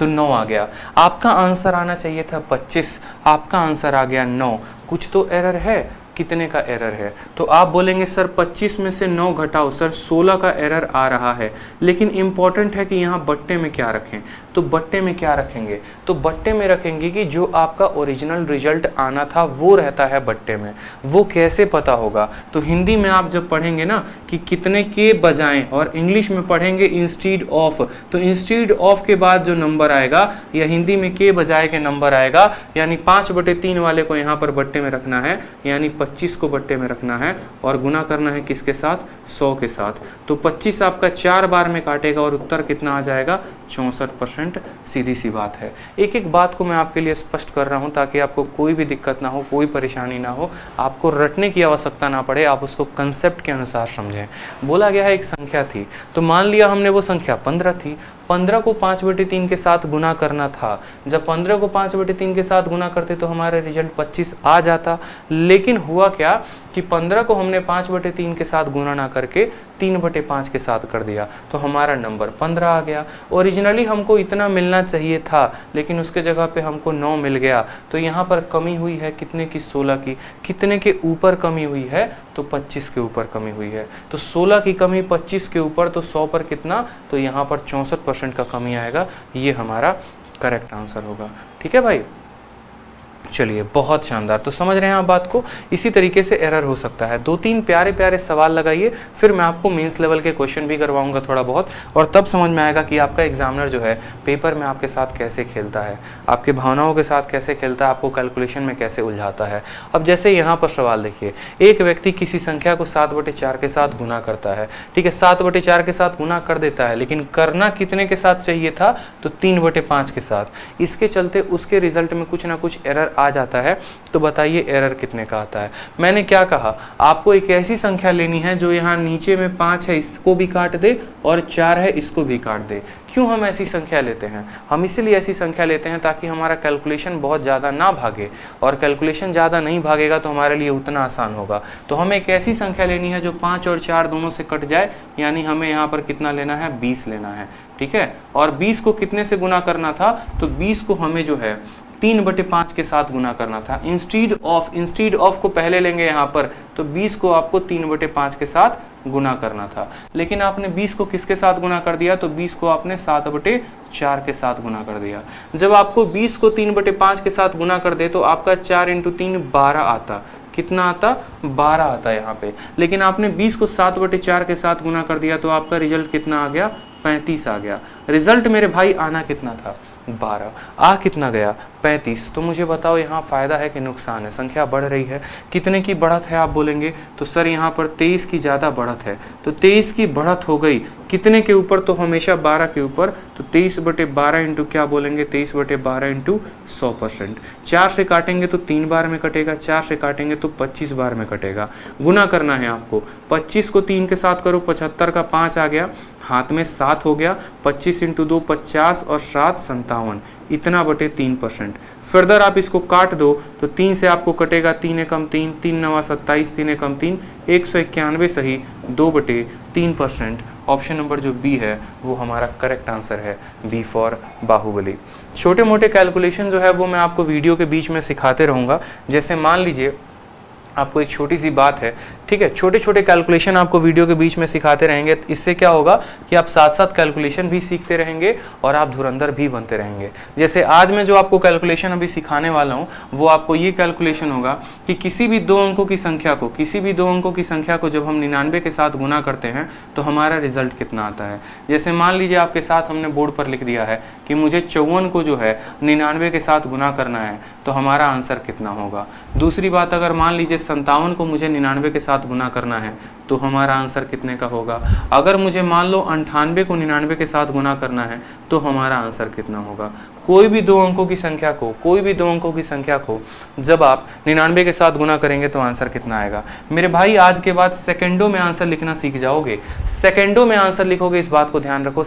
तो 9 आ गया। आपका आंसर आना चाहिए था 25, आपका आंसर आ गया 9। कुछ तो एरर है। कितने का एरर है, तो आप बोलेंगे सर 25 में से 9 घटाओ, सर 16 का एरर आ रहा है। लेकिन इंपॉर्टेंट है कि यहाँ बट्टे में क्या रखें, तो बट्टे में क्या रखेंगे, तो बट्टे में रखेंगे कि जो आपका ओरिजिनल रिजल्ट आना था वो रहता है बट्टे में। वो कैसे पता होगा, तो हिंदी में आप जब पढ़ेंगे ना कि कितने के बजाय, और इंग्लिश में पढ़ेंगे इंस्टीड ऑफ, तो इंस्टीड ऑफ के बाद जो नंबर आएगा, या हिंदी में के बजाय के नंबर आएगा, यानी 5/3 वाले को यहाँ पर बट्टे में रखना है, यानी 25 को बट्टे में रखना है, और गुना करना है किसके साथ, 100 के साथ। तो 25 आपका 4 बार में काटेगा और उत्तर कितना आ जाएगा, 64%। सीधी सी बात है। एक एक बात को मैं आपके लिए स्पष्ट कर रहा हूं ताकि आपको कोई भी दिक्कत ना हो, कोई परेशानी ना हो, आपको रटने की आवश्यकता ना पड़े, आप उसको कंसेप्ट के अनुसार समझें। बोला गया है एक संख्या थी, तो मान लिया हमने वो संख्या 15 थी, 15 को 5/3 के साथ गुना करना था। जब 15 को 5/3 के साथ गुना करते तो हमारा रिजल्ट 25 आ जाता। लेकिन हुआ क्या कि 15 को हमने 5/3 के साथ गुना ना करके 3/5 के साथ कर दिया, तो हमारा नंबर 15 आ गया। ओरिजिनली हमको इतना मिलना चाहिए था, लेकिन उसके जगह पे हमको 9 मिल गया। तो यहाँ पर कमी हुई है कितने की, 16 की। कितने के ऊपर कमी हुई है, तो 25 के ऊपर कमी हुई है। तो 16 की कमी 25 के ऊपर, तो 100 पर कितना, तो यहाँ पर 64% का कमी आएगा। ये हमारा करेक्ट आंसर होगा। ठीक है भाई, चलिए बहुत शानदार। तो समझ रहे हैं आप बात को। इसी तरीके से एरर हो सकता है। 2-3 प्यारे प्यारे सवाल लगाइए, फिर मैं आपको मेंस लेवल के क्वेश्चन भी करवाऊंगा थोड़ा बहुत, और तब समझ में आएगा कि आपका एग्जामिनर जो है पेपर में आपके साथ कैसे खेलता है, आपके भावनाओं के साथ कैसे खेलता है, आपको कैलकुलेशन में कैसे उलझाता है। अब जैसे यहाँ पर सवाल देखिए, एक व्यक्ति किसी संख्या को 7/4 के साथ गुना करता है, ठीक है, 7/4 के साथ गुना कर देता है, लेकिन करना कितने के साथ चाहिए था, तो 3/5 के साथ। इसके चलते उसके रिजल्ट में कुछ ना कुछ एरर आ जाता है। तो बताइए एरर कितने का आता है। मैंने क्या कहा, आपको एक ऐसी संख्या लेनी है जो यहाँ नीचे में 5 है, इसको भी काट दे, और 4 है, इसको भी काट दे। क्यों हम ऐसी संख्या लेते हैं, हम इसीलिए ऐसी संख्या लेते हैं ताकि हमारा कैलकुलेशन बहुत ज़्यादा ना भागे, और कैलकुलेशन ज़्यादा नहीं भागेगा तो हमारे लिए उतना आसान होगा। तो हमें एक ऐसी संख्या लेनी है जो 5 और 4 दोनों से कट जाए, यानी हमें यहाँ पर कितना लेना है, 20 लेना है। ठीक है, और 20 को कितने से गुना करना था, तो 20 को हमें जो है 3/5 के साथ गुना करना था। इंस्टीड ऑफ को पहले लेंगे यहाँ पर, तो 20 को आपको 3/5 के साथ गुना करना था, लेकिन आपने 20 को किसके साथ गुना कर दिया, तो 20 को आपने 7/4 के साथ गुना कर दिया। जब आपको 20 को 3/5 के साथ गुना कर दे तो आपका 4 × 3 12 आता। कितना आता? 12 आता यहाँ पे। लेकिन आपने 20 को 7/4 के साथ गुना कर दिया तो आपका रिजल्ट कितना आ गया? 35 आ गया। रिजल्ट मेरे भाई आना कितना था? 12। आ कितना गया? 35। तो मुझे बताओ यहाँ फ़ायदा है कि नुकसान है? संख्या बढ़ रही है। कितने की बढ़त है आप बोलेंगे? तो सर यहाँ पर 23 की ज़्यादा बढ़त है। तो 23 की बढ़त हो गई कितने के ऊपर? तो हमेशा 12 के ऊपर। तो 23/12 इंटू क्या बोलेंगे? 23/12 इंटू 100%। 4 से काटेंगे तो 3 बार में कटेगा, 4 से काटेंगे तो 25 बार में कटेगा। गुना करना है आपको। 25 को 3 के साथ करो, 75 का 5 आ गया, हाथ में 7 हो गया। 25 इंटू 2 50 और 7 57, इतना बटे 3%। फर्दर आप इसको काट दो तो 3 से आपको कटेगा 3 एकम 3, 3 9 27, 3 एकम 3 191 सही, 2/3%। ऑप्शन नंबर जो बी है वो हमारा करेक्ट आंसर है, बी फॉर बाहुबली। छोटे मोटे कैलकुलेशन जो है वो मैं आपको वीडियो के बीच में सिखाते रहूँगा। जैसे मान लीजिए आपको एक छोटी सी बात है, ठीक है, छोटे छोटे कैलकुलेशन आपको वीडियो के बीच में सिखाते रहेंगे। इससे क्या होगा कि आप साथ साथ कैलकुलेशन भी सीखते रहेंगे और आप धुरंधर भी बनते रहेंगे। जैसे आज मैं जो आपको कैलकुलेशन अभी सिखाने वाला हूँ वो आपको ये कैलकुलेशन होगा कि किसी भी 2 अंकों की संख्या को जब हम 99 के साथ गुना करते हैं तो हमारा रिजल्ट कितना आता है। जैसे मान लीजिए आपके साथ हमने बोर्ड पर लिख दिया है कि मुझे 54 को जो है 99 के साथ गुना करना है, तो हमारा आंसर कितना होगा। दूसरी बात, अगर मान लीजिए 57 को मुझे 99 के साथ गुना करना है तो हमारा आंसर कितने का होगा। अगर मुझे मान लो 98 को 99 के साथ गुना करना है तो हमारा आंसर कितना होगा। कोई भी 2 अंकों की संख्या को जब आप 99 के साथ गुना करेंगे तो आंसर कितना आएगा। मेरे भाई आज के बाद सेकंडों में आंसर लिखना सीख जाओगे। सेकंडों में आंसर लिखोगे, इस बात को ध्यान रखो।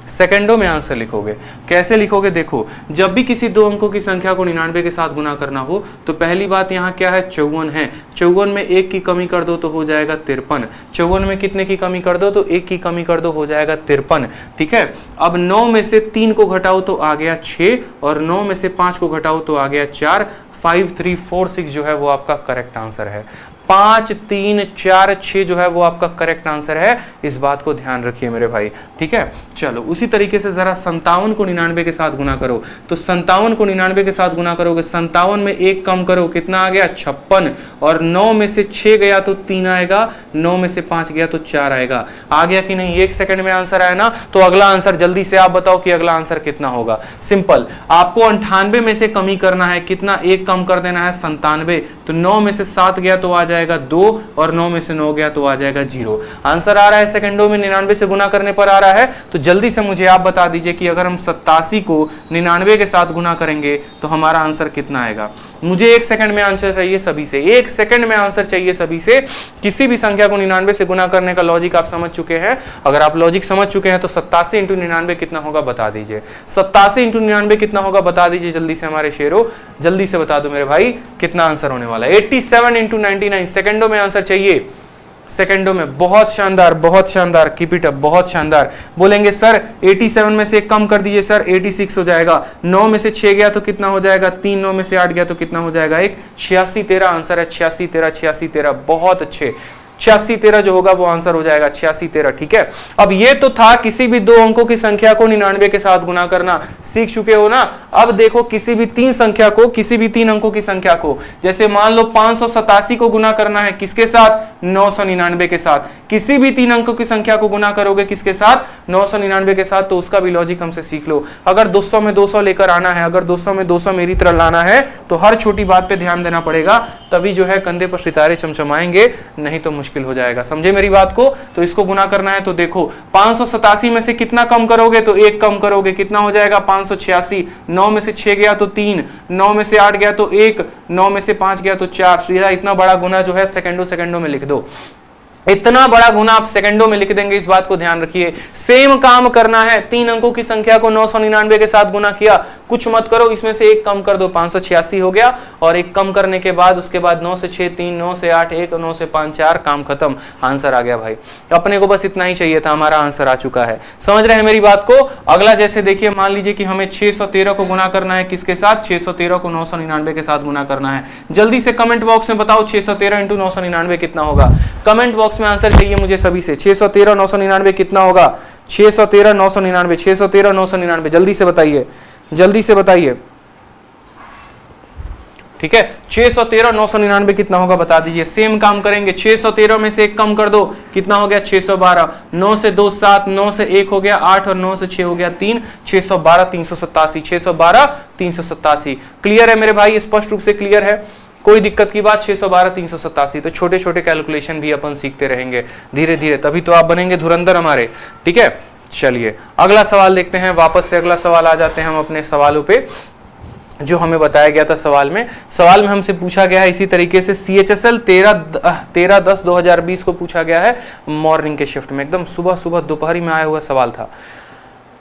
सेकंडों में आंसर लिखोगे। कैसे लिखोगे? देखो, जब भी किसी 2 अंकों की संख्या को 99 के साथ गुना करना हो तो पहली बात यहाँ क्या है? 54 है। 54 में 1 की कमी कर दो तो हो जाएगा 53। 54 में कितने की कमी कर दो? तो 1 की कमी कर दो, हो जाएगा 53। ठीक है। अब 9 में से 3 को घटाओ तो आ गया 6 और 9 में से 5 को घटाओ तो आ गया 4। 5 3 4 6 जो है वो आपका करेक्ट आंसर है। 5 3 4 6 जो है वो आपका करेक्ट आंसर है। इस बात को ध्यान रखिए मेरे भाई, ठीक है। चलो उसी तरीके से जरा 57 को 99 के साथ गुना करो। तो 57 को 99 के साथ गुना करोगे, 57 में 1 कम करो, कितना आ गया? 56। और 9 में से 6 गया तो 3 आएगा, 9 में से 5 गया तो 4 आएगा। आ गया कि नहीं? 1 सेकंड में आंसर आया ना। तो अगला आंसर जल्दी से आप बताओ कि अगला आंसर कितना होगा। सिंपल, आपको 98 में से कमी करना है। कितना? 1 कम कर देना है, 97। तो 9 में से 7 गया तो आ जाएगा 2 और 9 में से 9 गया तो आ जाएगा 0। आंसर आ रहा है सेकंडों में, 99 से गुना करने पर आ रहा है। तो जल्दी से मुझे आप बता दीजिए कि अगर हम 87 को 99 के साथ गुना करेंगे तो हमारा आंसर कितना आएगा। मुझे 1 सेकंड में आंसर चाहिए सभी से, 1 सेकंड में आंसर चाहिए सभी से। किसी भी संख्या को 99 से गुना करने का लॉजिक आप समझ चुके हैं। अगर आप लॉजिक समझ चुके हैं तो 87 × 99 कितना होगा बता दीजिए। 87 × 99 कितना होगा बता दीजिए जल्दी से हमारे शेरों, जल्दी से बता दो मेरे भाई कितना आंसर होने वाला है। 87 × 99, सेकंडों में आंसर चाहिए, सेकंडों में। बहुत शानदार, कीप इट अप, बहुत शानदार। बोलेंगे सर 87 में से 1 कम कर दीजिए सर, 86 हो जाएगा। 9 में से 6 गया तो कितना हो जाएगा? 3। 9 में से 8 गया तो कितना हो जाएगा? 1। 86 13 आंसर है, 86 13, 86 13, बहुत अच्छे। 86 13 जो होगा वो आंसर हो जाएगा, 86 13, ठीक है। अब ये तो था किसी भी 2 अंकों की संख्या को 99 के साथ गुना करना, सीख चुके हो ना। अब देखो किसी भी 3 संख्या को, किसी भी 3 अंकों की संख्या को, जैसे मान लो 587 को गुना करना है किसके साथ? 999 के साथ। किसी भी 3 अंकों की संख्या को गुना करोगे किसके साथ? 999 के साथ। तो उसका भी लॉजिक हमसे सीख लो। अगर 200 में 200 लेकर आना है, अगर 200 में 200 मेरी तरह लाना है तो हर छोटी बात पे ध्यान देना पड़ेगा, तभी जो है कंधे पर सितारे चमचमाएंगे, नहीं तो मुश्किल हो जाएगा। समझे मेरी बात को? तो इसको गुना करना है तो देखो 587 में से कितना कम करोगे? तो 1 कम करोगे, कितना हो जाएगा? 586। 9 में से 6 गया तो 3, 9 में से 8 गया तो 1, 9 में से 5 गया तो 4। सीधा इतना बड़ा गुना जो है सेकंडों में लिख दो। इतना बड़ा गुना आप सेकंडों में लिख देंगे, इस बात को ध्यान रखिए। सेम काम करना है, 3 अंकों की संख्या को 999 के साथ गुना किया, कुछ मत करो, इसमें से एक कम कर दो, 586 हो गया, और एक कम करने के बाद उसके बाद 9 से 6 3, 9 से 8 1, 9 से 5 4, काम खत्म, आंसर आ गया भाई। अपने को बस इतना ही चाहिए था, हमारा आंसर आ चुका है। समझ रहे हैं मेरी बात को? अगला जैसे देखिए, मान लीजिए कि हमें 613 को गुना करना है, किसके साथ? 613 को 999 के साथ गुना करना है। जल्दी से कमेंट बॉक्स में बताओ 613 इंटू 999 कितना होगा। कमेंट बॉक्स में आंसर चाहिए मुझे सभी से। 613 999 कितना होगा? 613 999, 613 999, जल्दी से बताइए, जल्दी से बताइए। ठीक है, 613 999 कितना होगा बता दीजिए। सेम काम करेंगे, 613 में से एक कम कर दो, कितना हो गया? 612। 9 से 2 7, 9 से 1 हो गया 8, और 9 से 6 हो गया 3, 612 387, 612 387। क्लियर है मेरे भाई? स्पष्ट रूप से क्लियर है, कोई दिक्कत की बात? 612 387। तो छोटे छोटे कैलकुलेशन भी अपन सीखते रहेंगे धीरे धीरे, तभी तो आप बनेंगे धुरंधर हमारे। ठीक है, चलिए अगला सवाल देखते हैं। वापस से अगला सवाल आ जाते हैं हम अपने सवालों पे, जो हमें बताया गया था सवाल में। सवाल में हमसे पूछा गया है इसी तरीके से, CHSL 13/10/2020 को पूछा गया है मॉर्निंग के शिफ्ट में, एकदम सुबह सुबह दोपहरी में आया हुआ सवाल था।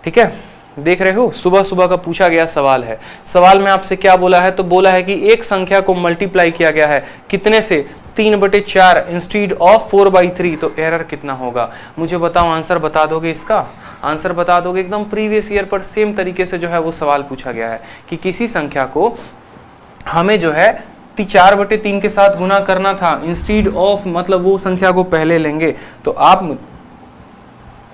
ठीक है, देख रहे हो, सुबह सुबह का पूछा गया सवाल है। सवाल में आपसे क्या बोला है? तो बोला है कि एक संख्या को मल्टीप्लाई किया गया है कितने से? 3/4 इंस्टीड ऑफ 4/3, तो एरर कितना होगा? मुझे बताओ, आंसर बता दोगे इसका? आंसर बता दोगे? एकदम प्रीवियस ईयर पर सेम तरीके से जो है वो सवाल पूछा गया है कि किसी संख्या को हमें जो है 4/3 के साथ गुना करना था, इंस्टीड ऑफ मतलब वो संख्या को पहले लेंगे। तो आप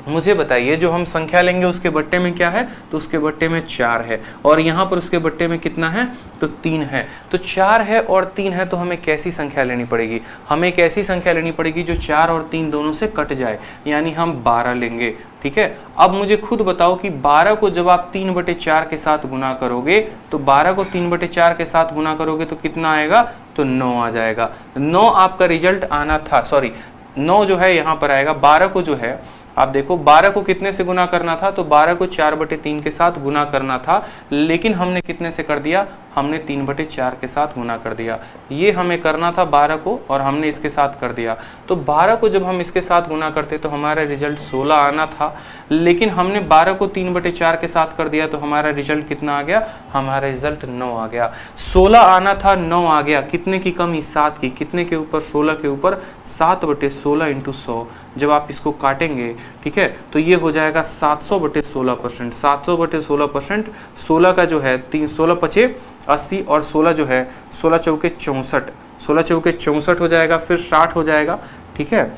मुझे बताइए, जो हम संख्या लेंगे उसके बट्टे में क्या है? तो उसके बट्टे में 4 है, और यहाँ पर उसके बट्टे में कितना है? तो 3 है। तो 4 है और 3 है, तो हमें कैसी संख्या लेनी पड़ेगी? हमें एक ऐसी संख्या लेनी पड़ेगी जो 4 और 3 दोनों से कट जाए, यानी हम 12 लेंगे। ठीक है, अब मुझे खुद बताओ कि 12 को जब आप 3/4 के साथ गुना करोगे, तो 12 को 3/4 के साथ गुना करोगे तो कितना आएगा? तो 9 आ जाएगा। 9 आपका रिजल्ट आना था, सॉरी 9 जो है यहाँ पर आएगा। 12 को जो है आप देखो, 12 को कितने से गुना करना था? तो 12 को 4/3 के साथ गुना करना था, लेकिन हमने कितने से कर दिया? हमने 3/4 के साथ गुना कर दिया। ये हमें करना था 12 को, और हमने इसके साथ कर दिया। तो 12 को जब हम इसके साथ गुना करते तो हमारा रिजल्ट 16 आना था, लेकिन हमने 12 को 3/4 के साथ कर दिया, तो हमारा रिजल्ट कितना आ गया? हमारा रिजल्ट 9 आ गया। 16 आना था, 9 आ गया। कितने की कमी? 7 की। कितने के ऊपर? 16 के ऊपर। 7/16 इंटू 100, जब आप इसको काटेंगे, ठीक है, तो ये हो जाएगा 700/16%। 700/16%, 16 का जो है 16 × 80, और 16 जो है 16 चौके 64, 16 चौके 64 हो जाएगा, फिर 60 हो जाएगा। ठीक है,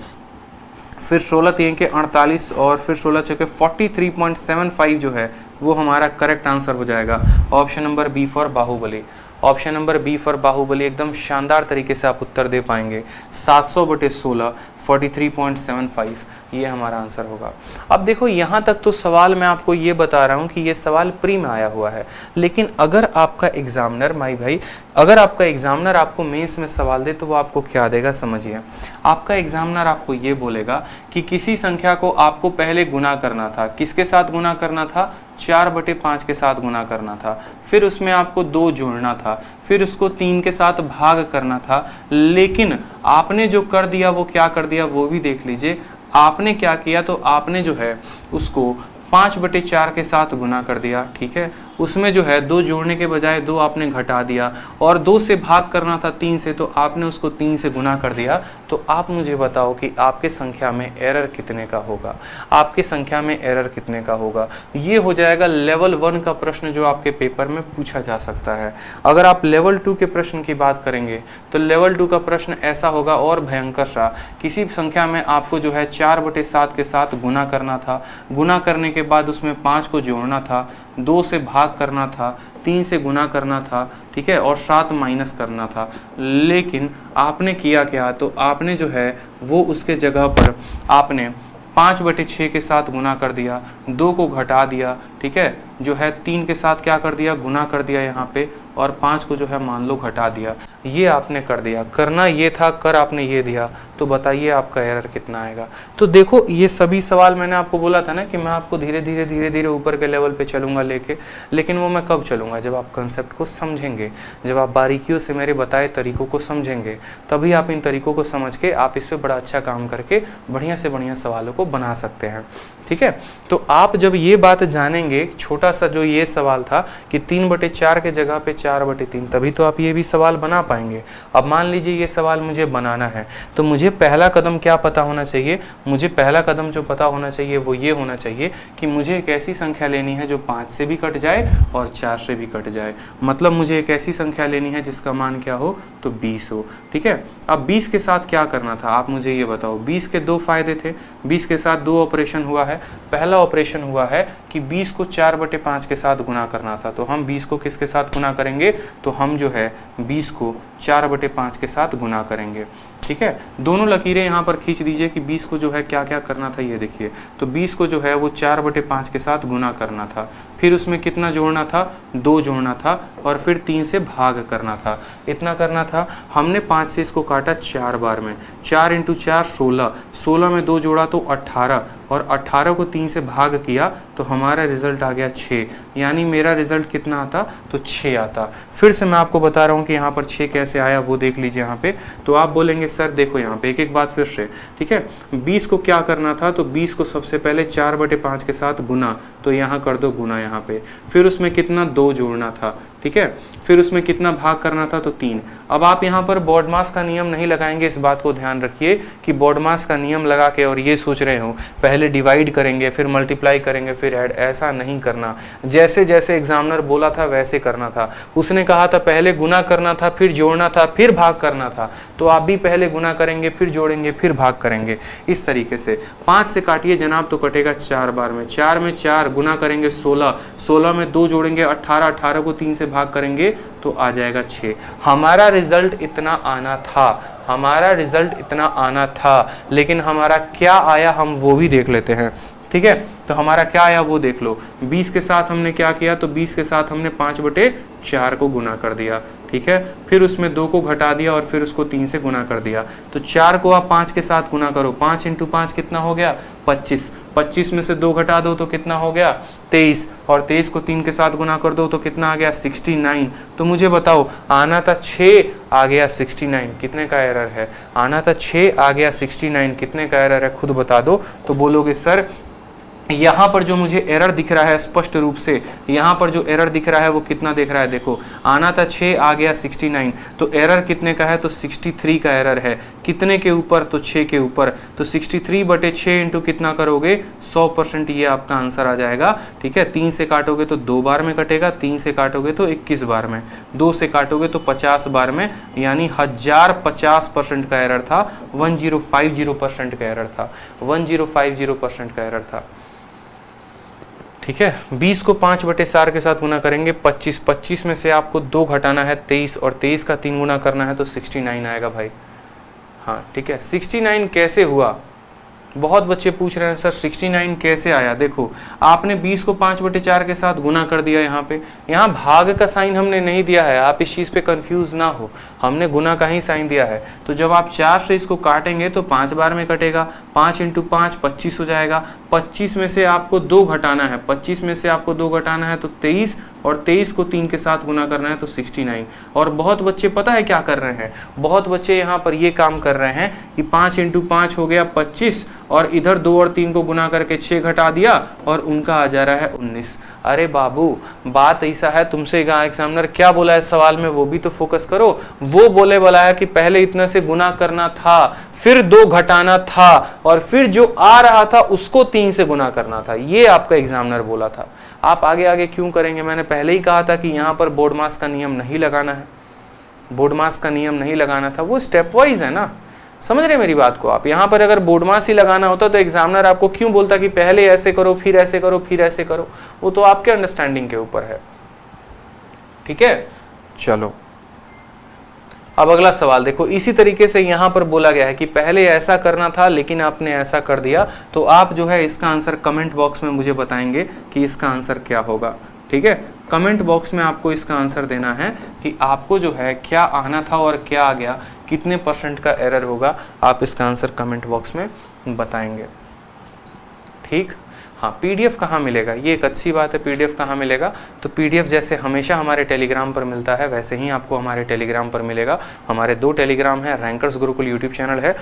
फिर 16 3 के 48, और फिर 16 चौके 43.75 जो है वो हमारा करेक्ट आंसर हो जाएगा। Option number B for Baahubali. Option number B for Baahubali, एकदम शानदार तरीके से आप उत्तर दे पाएंगे। 700/16, 43.75, ये हमारा आंसर होगा। अब देखो, यहाँ तक तो सवाल मैं आपको ये बता रहा हूँ कि ये सवाल प्री में आया हुआ है, लेकिन अगर आपका एग्जामिनर माई भाई, अगर आपका एग्जामिनर आपको मेंस में सवाल दे तो वो आपको क्या देगा? समझिए, आपका एग्जामिनर आपको ये बोलेगा कि किसी संख्या को आपको पहले गुना करना था, किसके साथ गुना करना था? 4/5 के साथ गुना करना था, फिर उसमें आपको 2 जोड़ना था, फिर उसको 3 के साथ भाग करना था, लेकिन आपने जो कर दिया वो क्या कर दिया वो भी देख लीजिए। आपने क्या किया? तो आपने जो है उसको 5/4 के साथ गुना कर दिया। ठीक है, उसमें जो है 2 जोड़ने के बजाय 2 आपने घटा दिया, और 2 से भाग करना था 3 से, तो आपने उसको 3 से गुना कर दिया। तो आप मुझे बताओ कि आपके संख्या में एरर कितने का होगा? आपके संख्या में एरर कितने का होगा? ये हो जाएगा लेवल 1 का प्रश्न जो आपके पेपर में पूछा जा सकता है। अगर आप लेवल 2 के प्रश्न की बात करेंगे तो लेवल 2 का प्रश्न ऐसा होगा और भयंकर सा, किसी संख्या में आपको जो है 4/7 के साथ गुना करना था, गुना करने के बाद उसमें 5 को जोड़ना था, 2 से भाग करना था, 3 से गुना करना था, ठीक है, और 7 माइनस करना था। लेकिन आपने किया क्या? तो आपने जो है वो उसके जगह पर आपने 5/6 के साथ गुना कर दिया, 2 को घटा दिया, ठीक है, जो है 3 के साथ क्या कर दिया? गुना कर दिया यहाँ पे, और 5 को जो है मान लो घटा दिया, ये आपने कर दिया, करना ये था, कर आपने ये दिया, तो बताइए आपका एरर कितना आएगा। तो देखो ये सभी सवाल मैंने आपको बोला था ना कि मैं आपको धीरे धीरे ऊपर के लेवल पे चलूँगा लेके, लेकिन वो मैं कब चलूँगा, जब आप कंसेप्ट को समझेंगे, जब आप बारीकियों से मेरे बताए तरीकों को समझेंगे, तभी आप इन तरीकों को समझ के आप इस पर बड़ा अच्छा काम करके बढ़िया से बढ़िया सवालों को बना सकते हैं। ठीक है, तो आप जब ये बात जानेंगे, छोटा सा जो ये सवाल था कि 3/4 के जगह पे 4/3, तभी तो आप ये भी सवाल बना पाएंगे। अब मान लीजिए ये सवाल मुझे बनाना है, तो मुझे पहला कदम क्या पता होना चाहिए, मुझे पहला कदम जो पता होना चाहिए वो ये होना चाहिए कि मुझे एक ऐसी संख्या लेनी है जो 5 से भी कट जाए और 4 से भी कट जाए। मतलब मुझे एक ऐसी संख्या लेनी है जिसका मान क्या हो, तो 20 हो। ठीक है, अब 20 के साथ क्या करना था, आप मुझे ये बताओ। 20 के 2 फायदे थे, 20 के साथ 2 ऑपरेशन हुआ है। पहला ऑपरेशन हुआ है कि 20 को 4/5 के साथ गुना करना था, तो हम 20 को किसके साथ गुना करेंगे, तो हम जो है 20 को 4/5 के साथ गुना करेंगे। ठीक है, दोनों लकीरें यहाँ पर खींच दीजिए कि 20 को जो है क्या क्या करना था, ये देखिए। तो 20 को जो है वो 4/5 के साथ गुना करना था, फिर उसमें कितना जोड़ना था, 2 जोड़ना था, और फिर 3 से भाग करना था, इतना करना था। हमने 5 से इसको काटा 4 बार में, 4 × 4 16, 16 में 2 जोड़ा तो 18, और 18 को 3 से भाग किया तो हमारा रिजल्ट आ गया 6, यानी मेरा रिजल्ट कितना आता, तो 6 आता। फिर से मैं आपको बता रहा हूँ कि यहाँ पर 6 कैसे आया, वो देख लीजिए यहाँ पे। तो आप बोलेंगे सर देखो यहाँ पे एक एक बात फिर से। ठीक है, 20 को क्या करना था, तो 20 को सबसे पहले 4/5 के साथ गुना, तो यहाँ कर दो गुना यहाँ पे, फिर उसमें कितना 2 जोड़ना था। ठीक है, फिर उसमें कितना भाग करना था, तो 3। अब आप यहाँ पर बॉडमास का नियम नहीं लगाएंगे, इस बात को ध्यान रखिए कि बॉडमास का नियम लगा के और ये सोच रहे हो पहले डिवाइड करेंगे फिर मल्टीप्लाई करेंगे फिर ऐड, ऐसा नहीं करना। जैसे जैसे एग्जामिनर बोला था वैसे करना था। उसने कहा था पहले गुना करना था, फिर जोड़ना था, फिर भाग करना था, तो आप भी पहले गुना करेंगे, फिर जोड़ेंगे, फिर भाग करेंगे, इस तरीके से। 5 से काटिए जनाब तो कटेगा 4 बार में, 4 में 4 गुना करेंगे 16, 16 में 2 जोड़ेंगे 18, 18 को 3 से भाग करेंगे तो आ जाएगा 6। हमारा रिजल्ट इतना आना था, हमारा रिजल्ट इतना आना था, लेकिन हमारा क्या आया हम वो भी देख लेते हैं। ठीक है, तो हमारा क्या आया वो देख लो। 20 के साथ हमने क्या किया, तो 20 के साथ हमने 5/4 को गुना कर दिया। ठीक है, फिर उसमें 2 को घटा दिया और फिर उसको 3 से गुना कर दिया। तो 4 को आप 5 के साथ गुना करो, 5 × 5 कितना हो गया, 25। 25 में से 2 घटा दो तो कितना हो गया, 23, और 23 को 3 के साथ गुना कर दो तो कितना आ गया, 69। तो मुझे बताओ, आना था 6, आ गया 69, कितने का एरर है, आना था 6, आ गया 69, कितने का एरर है, खुद बता दो। तो बोलोगे सर यहाँ पर जो मुझे एरर दिख रहा है स्पष्ट रूप से, यहाँ पर जो एरर दिख रहा है वो कितना दिख रहा है, देखो आना था 6, आ गया 69, तो एरर कितने का है, तो 63 का एरर है। कितने के ऊपर, तो 6 के ऊपर। तो 63/6 इंटू कितना करोगे, 100%, ये आपका आंसर आ जाएगा। ठीक है, 3 से काटोगे तो 2 बार में कटेगा, 3 से काटोगे तो 21 बार में, 2 से काटोगे तो 50 बार में, यानी 1050% का एरर था, 1050% का एरर था, 1050% का एरर था। ठीक है, 20 को 5/4 के साथ गुना करेंगे, 25, 25 में से आपको 2 घटाना है 23, और 23 का 3 गुना करना है तो 69 आएगा भाई। हाँ ठीक है, 69 कैसे हुआ, बहुत बच्चे पूछ रहे हैं सर 69 कैसे आया। देखो आपने 20 को 5/4 के साथ गुना कर दिया, यहाँ भाग का साइन हमने नहीं दिया है, आप इस चीज़ पे कंफ्यूज ना हो, हमने गुना का ही साइन दिया है। तो जब आप 4 से इसको काटेंगे तो 5 बार में कटेगा, 5 × 5 25 हो जाएगा। 25 में से आपको 2 घटाना है, 25 में से आपको 2 घटाना है तो 23, और 23 को 3 के साथ गुना करना है तो 69। और बहुत बच्चे पता है क्या कर रहे हैं, बहुत बच्चे यहाँ पर ये काम कर रहे हैं कि 5 × 5 हो गया 25, और इधर 2 और 3 को गुना करके 6 घटा दिया और उनका आ जा रहा है 19। अरे बाबू बात ऐसा है, तुमसे एग्जामिनर क्या बोला है सवाल में वो भी तो फोकस करो। वो बोले वाला है कि पहले इतना से गुना करना था, फिर 2 घटाना था, और फिर जो आ रहा था उसको 3 से गुना करना था, ये आपका एग्जामिनर बोला था। आप आगे आगे क्यों करेंगे, मैंने पहले ही कहा था कि यहाँ पर बोर्डमास का नियम नहीं लगाना है, बोर्डमास का नियम नहीं लगाना था, वो स्टेप वाइज है ना, समझ रहे मेरी बात को आप। यहाँ पर अगर बोर्डमास ही लगाना होता तो एग्जामिनर आपको क्यों बोलता कि पहले ऐसे करो फिर ऐसे करो फिर ऐसे करो, वो तो आपके अंडरस्टैंडिंग के ऊपर है। ठीक है, चलो अब अगला सवाल देखो। इसी तरीके से यहाँ पर बोला गया है कि पहले ऐसा करना था लेकिन आपने ऐसा कर दिया, तो आप जो है इसका आंसर कमेंट बॉक्स में मुझे बताएंगे कि इसका आंसर क्या होगा। ठीक है, कमेंट बॉक्स में आपको इसका आंसर देना है कि आपको जो है क्या आना था और क्या आ गया, कितने % का एरर होगा, आप इसका आंसर कमेंट बॉक्स में बताएंगे। ठीक, हाँ, पीडीएफ कहाँ मिलेगा, ये एक अच्छी बात है। पीडीएफ कहाँ मिलेगा, तो पीडीएफ जैसे हमेशा हमारे टेलीग्राम पर मिलता है वैसे ही आपको हमारे टेलीग्राम पर मिलेगा। हमारे 2 टेलीग्राम है, रैंकर्स गुरुकुल यूट्यूब चैनल है,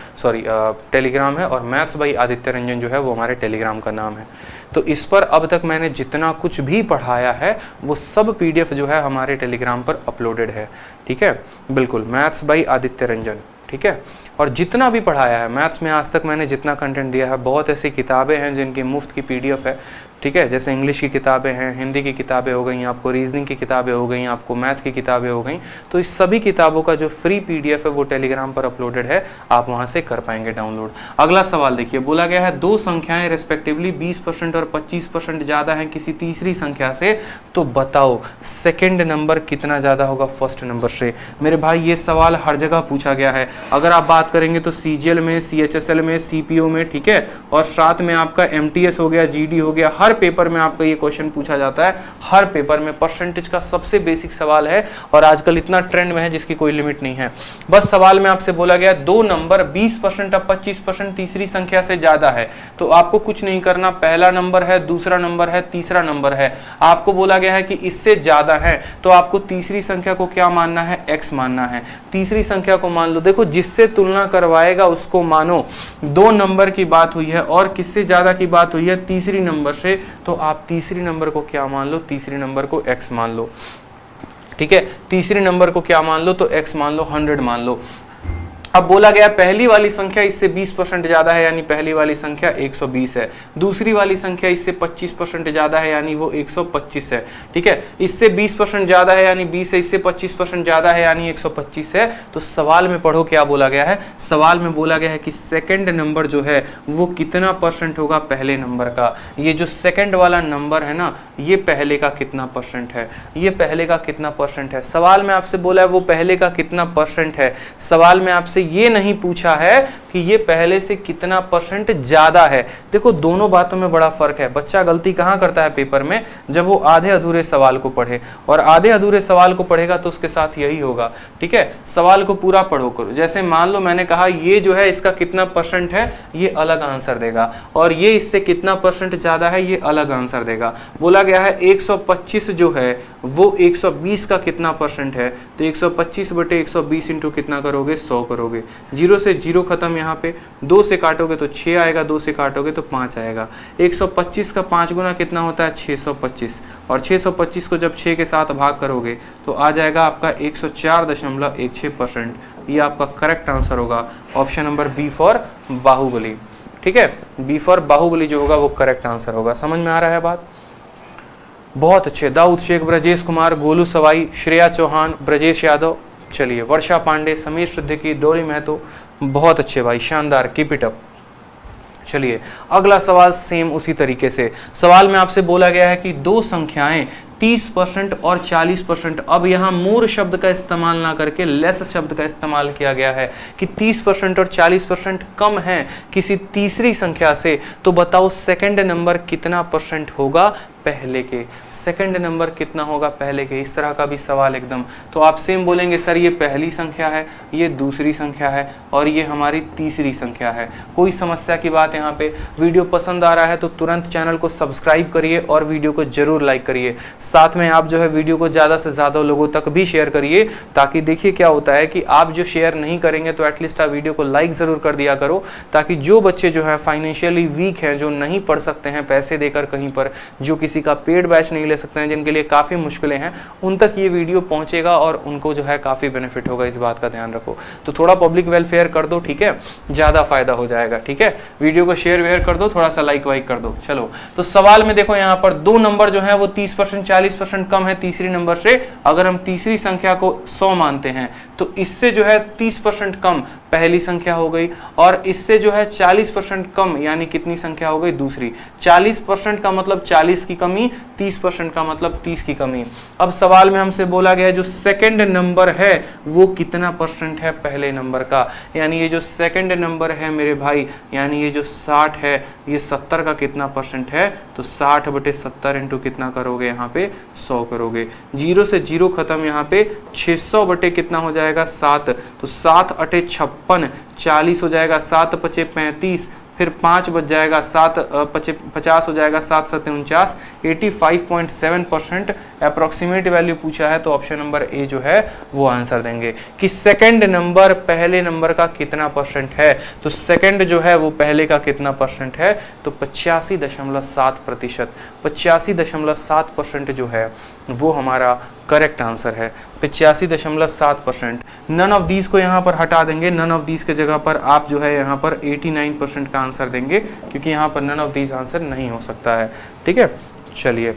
टेलीग्राम है, और मैथ्स बाई आदित्य रंजन जो है वो हमारे टेलीग्राम का नाम है। तो इस पर अब तक मैंने जितना कुछ भी पढ़ाया है वो सब पीडीएफ जो है हमारे टेलीग्राम पर अपलोडेड है। ठीक है, बिल्कुल, मैथ्स बाई आदित्य रंजन। ठीक है, और जितना भी पढ़ाया है मैथ्स में आज तक मैंने जितना कंटेंट दिया है, बहुत ऐसी किताबें हैं जिनकी मुफ्त की पीडीएफ है। ठीक है, जैसे इंग्लिश की किताबें हैं, हिंदी की किताबें हो गई, आपको रीजनिंग की किताबें हो गई, आपको मैथ की किताबें हो गई। तो इस सभी किताबों का जो फ्री पीडीएफ है वो टेलीग्राम पर अपलोडेड है, आप वहां से कर पाएंगे डाउनलोड। अगला सवाल देखिए, बोला गया है 2 संख्याएं रेस्पेक्टिवली 20% और 25% ज़्यादा हैं किसी तीसरी संख्या से, तो बताओ सेकेंड नंबर कितना ज़्यादा होगा फर्स्ट नंबर से। मेरे भाई ये सवाल हर जगह पूछा गया है। अगर आप बात करेंगे तो CGL में, CHSL में, CPO में, ठीक है, और साथ में आपका MTS हो गया, GD हो गया, हर पेपर में आपका ये क्वेश्चन पूछा जाता है। हर पेपर में परसेंटेज का सबसे बेसिक सवाल है और आजकल इतना ट्रेंड में है जिसकी कोई लिमिट नहीं है। बस सवाल में आपसे बोला गया 2 नंबर 20% और 25% तीसरी संख्या से ज्यादा है, तो आपको कुछ नहीं करना। पहला नंबर है, दूसरा नंबर है, तीसरा नंबर है, आपको बोला गया है कि इससे ज्यादा है, तो आपको तीसरी संख्या को क्या मानना है, x मानना है। तीसरी संख्या को मान लो, देखो जिससे तुलना करवाएगा उसको मानो। 2 नंबर की बात हुई है और किससे ज्यादा की बात हुई है, तीसरी नंबर से, तो आप तीसरी नंबर को क्या मान लो, तीसरी नंबर को x मान लो। ठीक है, तीसरी नंबर को क्या मान लो, तो x मान लो, 100 मान लो। अब बोला गया पहली वाली संख्या इससे 20% ज्यादा है, यानी पहली वाली संख्या 120 है। दूसरी वाली संख्या इससे 25% ज्यादा है, यानी वो 125 है। ठीक है, इससे 20% ज्यादा है यानी 20 है, इससे 25% ज्यादा है यानी 125 है। तो सवाल में पढ़ो क्या बोला गया है, सवाल में बोला गया है कि सेकंड नंबर जो है वो कितना % होगा पहले नंबर का। ये जो सेकंड वाला नंबर है ना, ये पहले का कितना % है, ये पहले का कितना % है। सवाल में आपसे बोला है वो पहले का कितना % है। सवाल में आपसे ये नहीं पूछा है कि ये पहले से कितना % ज्यादा है। देखो दोनों बातों में बड़ा फर्क है। बच्चा गलती कहाँ करता है पेपर में, जब वो आधे अधूरे सवाल को पढ़े, और आधे अधूरे सवाल को पढ़ेगा तो उसके साथ यही होगा। ठीक है, सवाल को पूरा पढ़ो करो। जैसे मान लो मैंने कहा ये जो है इसका कितना % है, ये अलग आंसर देगा, और ये इससे कितना % ज्यादा है, ये अलग आंसर देगा। बोला गया है 125 जो है वो 120 का कितना % है, तो 125/120 इंटू कितना करोगे, 100 करोगे। 0 से 0 खत्म, यहाँ पे 2 से काटोगे तो 6 आएगा, 2 से काटोगे तो 5 आएगा। 125 का 5 गुना कितना होता है, 625, और 625 को जब 6 के साथ भाग करोगे तो आ जाएगा आपका 104.16%। ये आपका करेक्ट आंसर होगा, option number B for Baahubali. ठीक है, बी फॉर बाहुबली जो होगा वो करेक्ट आंसर होगा। समझ में आ रहा है बात, बहुत अच्छे। दाऊद शेख, ब्रजेश कुमार, गोलू सवाई, श्रेया चौहान, ब्रजेश यादव, चलिए वर्षा पांडे, समीर सिद्दीकी, डोरी महतो, बहुत अच्छे भाई, शानदार, कीप इट अप। चलिए अगला सवाल सेम उसी तरीके से। सवाल में आपसे बोला गया है कि 2 संख्याएं 30% और 40%, अब यहाँ मोर शब्द का इस्तेमाल ना करके लेस शब्द का इस्तेमाल किया गया है कि 30% और 40% कम है किसी तीसरी संख्या से, तो बताओ सेकंड नंबर कितना % होगा पहले के, सेकंड नंबर कितना होगा पहले के। इस तरह का भी सवाल एकदम, तो आप सेम बोलेंगे सर ये पहली संख्या है, ये दूसरी संख्या है, और ये हमारी तीसरी संख्या है। कोई समस्या की बात यहाँ पे। वीडियो पसंद आ रहा है तो तुरंत चैनल को सब्सक्राइब करिए और वीडियो को जरूर लाइक करिए। साथ में आप जो है वीडियो को ज़्यादा से ज़्यादा लोगों तक भी शेयर करिए, ताकि देखिए क्या होता है कि आप जो शेयर नहीं करेंगे तो एटलीस्ट आप वीडियो को लाइक ज़रूर कर दिया करो, ताकि जो बच्चे जो है फाइनेंशियली वीक हैं, जो नहीं पढ़ सकते हैं पैसे देकर कहीं पर, जो किसी का पेड बैच नहीं ले सकते हैं, जिनके लिए काफ़ी मुश्किलें हैं, उन तक ये वीडियो पहुंचेगा और उनको जो है काफ़ी बेनिफिट होगा। इस बात का ध्यान रखो। तो थोड़ा पब्लिक वेलफेयर कर दो, ठीक है, ज़्यादा फायदा हो जाएगा। ठीक है, वीडियो को शेयर वेयर कर दो, थोड़ा सा लाइक वाइक कर दो। चलो, तो सवाल में देखो यहाँ पर 2 नंबर जो है वो 30% 40% कम है तीसरी नंबर से। अगर हम तीसरी संख्या को 100 मानते हैं तो इससे जो है 30% कम पहली संख्या हो गई, और इससे जो है 40% कम यानी कितनी संख्या हो गई, दूसरी। 40% का मतलब 40 की कमी, 30% का मतलब 30 की कमी। अब सवाल में हमसे बोला गया है जो सेकंड नंबर है वो कितना परसेंट है पहले नंबर का, यानी ये जो सेकंड नंबर है मेरे भाई, यानी ये जो 60 है ये 70 का कितना परसेंट है, तो 60/70 इंटू कितना करोगे यहाँ पे 100 करोगे। 0 से 0 खत्म, यहाँ पे 600 बटे कितना हो जाएगा 7, तो 7 अटे 56, 40 हो जाएगा, 7 पचे 35, फिर 5 बच जाएगा, 7 पचे 50 हो जाएगा, 7 सत्ते 49, 85.7% अप्रोक्सीमेट वैल्यू पूछा है, तो ऑप्शन नंबर ए जो है वो आंसर देंगे कि सेकंड नंबर पहले नंबर का कितना परसेंट है। तो सेकंड जो है वो पहले का कितना परसेंट है, तो 85.7%, 85.7% जो है वो हमारा करेक्ट आंसर है, 85.7%। नन ऑफ दीज को यहाँ पर हटा देंगे, नन ऑफ दीज के जगह पर आप जो है यहाँ पर 89% का आंसर देंगे, क्योंकि यहाँ पर नन ऑफ दीज आंसर नहीं हो सकता है। ठीक है, चलिए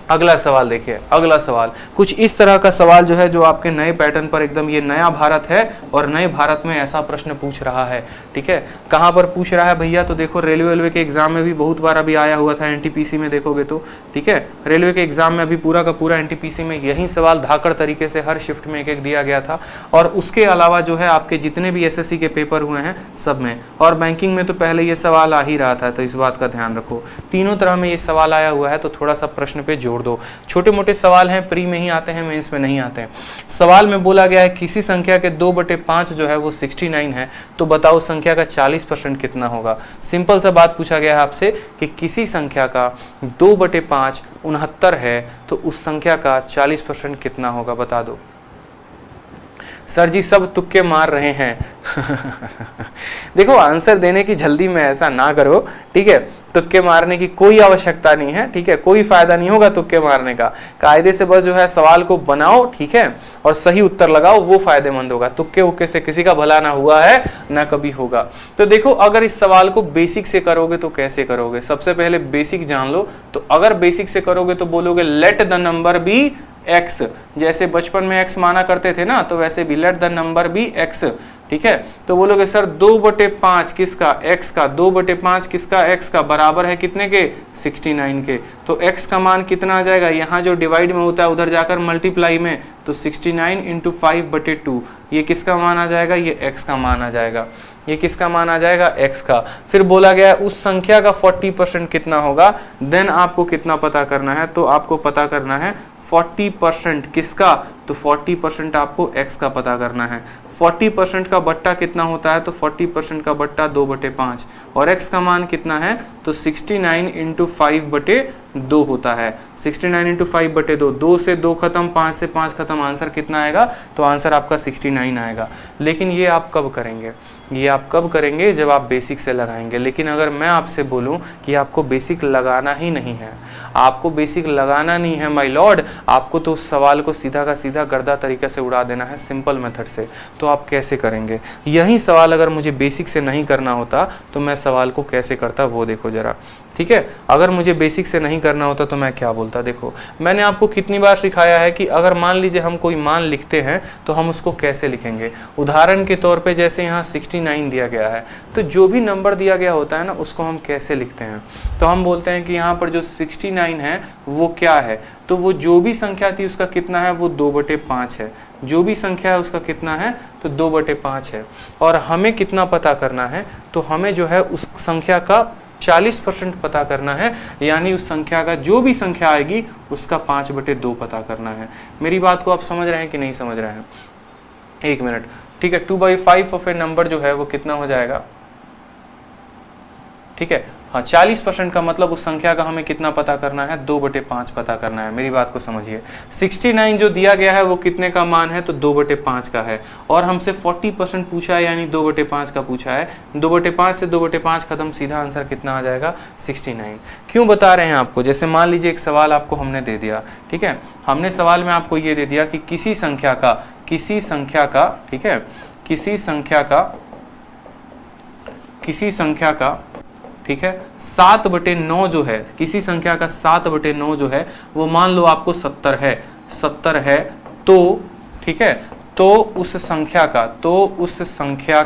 अगला सवाल देखिए। अगला सवाल कुछ इस तरह का सवाल जो है, जो आपके नए पैटर्न पर एकदम, ये नया भारत है और नए भारत में ऐसा प्रश्न पूछ रहा है। ठीक है, कहाँ पर पूछ रहा है भैया, तो देखो रेलवे के एग्जाम में भी बहुत बार अभी आया हुआ था, एनटीपीसी में देखोगे तो। ठीक है, रेलवे के एग्जाम में अभी पूरा का पूरा एनटीपीसी में यही सवाल धाकड़ तरीके से हर शिफ्ट में एक एक दिया गया था। और उसके अलावा जो है आपके जितने भी एसएससी के पेपर हुए हैं सब में, और बैंकिंग में तो पहले ये सवाल आ ही रहा था, तो इस बात का ध्यान रखो। तीनों तरह में ये सवाल आया हुआ है, तो थोड़ा सा प्रश्न पे जोड़ दो। छोटे मोटे सवाल हैं, प्री में ही आते हैं, मेंस में नहीं आते हैं। सवाल में बोला गया है किसी संख्या के 2/5 जो है वो 69 है, तो बताओ संख्या का 40% कितना होगा। सिंपल सा बात पूछा गया है आपसे कि किसी संख्या का 2/5 69 है, तो उस संख्या का 40% कितना होगा, बता दो। सर जी सब तुक्के मार रहे हैं देखो आंसर देने की जल्दी में ऐसा ना करो, ठीक है। तुक्के मारने की कोई आवश्यकता नहीं है, ठीक है, कोई फायदा नहीं होगा तुक्के मारने का। कायदे से बस जो है सवाल को बनाओ, ठीक है, और सही उत्तर लगाओ, वो फायदेमंद होगा। तुक्के उक्के से किसी का भला ना हुआ है ना कभी होगा। तो देखो अगर इस सवाल को बेसिक से करोगे तो कैसे करोगे, सबसे पहले बेसिक जान लो। तो अगर बेसिक से करोगे तो बोलोगे let the number be x, जैसे बचपन में x माना करते थे ना, तो वैसे भी let the number be x, ठीक है। तो बोलोगे सर 2/5 किसका, x का, 2/5 किसका, x का, बराबर है कितने के, 69 के। तो x का मान कितना आ जाएगा, यहाँ जो डिवाइड में होता है उधर जाकर मल्टीप्लाई में, तो 69 × 5/2, ये किसका मान आ जाएगा, ये x का मान आ जाएगा। ये किसका मान आ जाएगा, x का। फिर बोला गया उस संख्या का 40% कितना होगा, देन आपको कितना पता करना है, तो आपको पता करना है 40% किसका, तो 40% आपको x का पता करना है। 40% का बट्टा कितना होता है, तो 40% का बट्टा 2/5, और x का मान कितना है, तो 69 × 5/2 होता है। 69 × 5/2, 2 से 2 खत्म, 5 से 5 खत्म, आंसर कितना आएगा, तो आंसर आपका 69 आएगा। लेकिन ये आप कब करेंगे, ये आप कब करेंगे, जब आप बेसिक से लगाएंगे। लेकिन अगर मैं आपसे बोलूं कि आपको बेसिक लगाना ही नहीं है, आपको बेसिक लगाना नहीं है माय लॉर्ड, आपको तो उस सवाल को सीधा का सीधा गर्दा तरीके से उड़ा देना है सिंपल मेथड से, तो आप कैसे करेंगे। यही सवाल अगर मुझे बेसिक से नहीं करना होता तो मैं सवाल को कैसे करता, वो देखो जरा, ठीक है। अगर मुझे बेसिक से नहीं करना होता तो मैं क्या बोलता, देखो मैंने आपको कितनी बार सिखाया है कि अगर मान लीजिए हम कोई मान लिखते हैं तो हम उसको कैसे लिखेंगे। उदाहरण के तौर पे जैसे यहाँ 69 दिया गया है, तो जो भी नंबर दिया गया होता है ना, उसको हम कैसे लिखते हैं, तो हम बोलते हैं कि यहाँ पर जो 69 है वो क्या है, तो वो जो भी संख्या थी उसका कितना है, वो 2/5 है। जो भी संख्या है उसका कितना है, तो 2/5 है। और हमें कितना पता करना है, तो हमें जो है उस संख्या का 40% पता करना है, यानी उस संख्या का जो भी संख्या आएगी उसका 5/2 पता करना है। मेरी बात को आप समझ रहे हैं कि नहीं समझ रहे हैं, एक मिनट, ठीक है। 2/5 ऑफ ए नंबर जो है वो कितना हो जाएगा, ठीक है, हाँ 40% का मतलब उस संख्या का हमें कितना पता करना है, 2/5 पता करना है। मेरी बात को समझिए। 69 जो दिया गया है वो कितने का मान है, तो 2/5 का है, और हमसे 40% पूछा है, यानी 2/5 का पूछा है। 2/5 से 2/5 खत्म, सीधा आंसर कितना आ जाएगा, 69। क्यों बता रहे हैं आपको, जैसे मान लीजिए एक सवाल आपको हमने दे दिया, ठीक है, हमने सवाल में आपको ये दे दिया कि किसी संख्या का, ठीक है, किसी संख्या का ठीक है 7/9 जो है, किसी संख्या का 7/9 जो है वो मान लो आपको 70 है, तो ठीक है, तो उस संख्या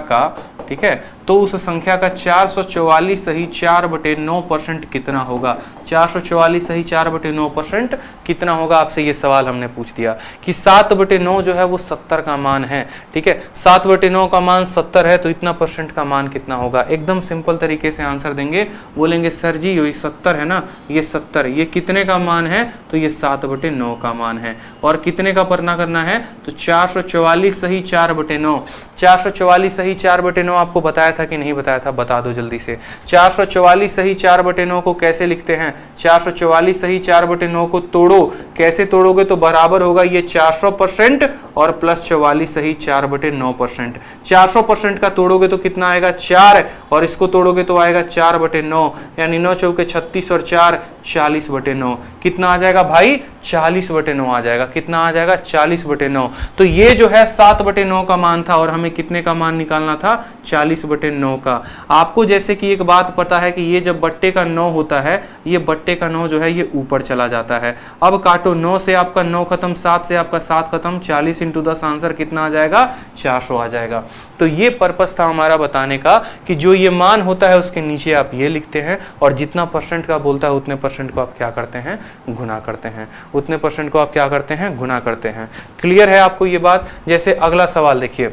का, ठीक है, तो उस संख्या का 444 सही 4/9% कितना होगा? 444 सही 4/9% कितना होगा? आपसे ये सवाल हमने पूछ दिया कि 7/9 जो है वो 70 का मान है। ठीक है, 7/9 का मान 70 है, तो इतना परसेंट का मान कितना होगा? एकदम सिंपल तरीके से आंसर देंगे, बोलेंगे सर जी ये 70 है ना, ये 70 ये कितने का मान है? तो ये 7/9 का मान है। और कितने का पढ़ना करना है? तो 444 सही 4/9। 444 सही 4/9 आपको बताया था कि नहीं बताया था? बता दो जल्दी से। 444 सही 4/9 को कैसे लिखते हैं? 444 सही 4/9 को तोड़ो, कैसे तोड़ोगे? तो बराबर होगा ये 400% और प्लस 44 सही 4/9%। 400% का तोड़ोगे तो कितना आएगा? 4, और इसको तोड़ोगे तो आएगा 4/9, यानी 9 चौके 36 और 4 40/9। कितना आ जाएगा भाई? 40/9 आ जाएगा। कितना आ जाएगा? 40/9। तो ये जो है 7/9 का मान था और हमें कितने का मान निकालना था? 40/9 का। आपको जैसे कि एक बात पता है कि ये जब बट्टे का 9 होता है, ये बट्टे का 9 जो है ये ऊपर चला जाता है। अब काटो, 9 से आपका 9 खत्म, 7 से आपका 7 खत्म, 40 × 10 आंसर कितना आ जाएगा? 400 आ जाएगा। तो ये पर्पस था हमारा बताने का कि जो ये मान होता है उसके नीचे आप ये लिखते हैं और जितना परसेंट का बोलता है उतने परसेंट को आप क्या करते हैं? गुना करते हैं। उतने परसेंट को आप क्या करते हैं? गुना करते हैं। क्लियर है आपको ये बात? जैसे अगला सवाल देखिए,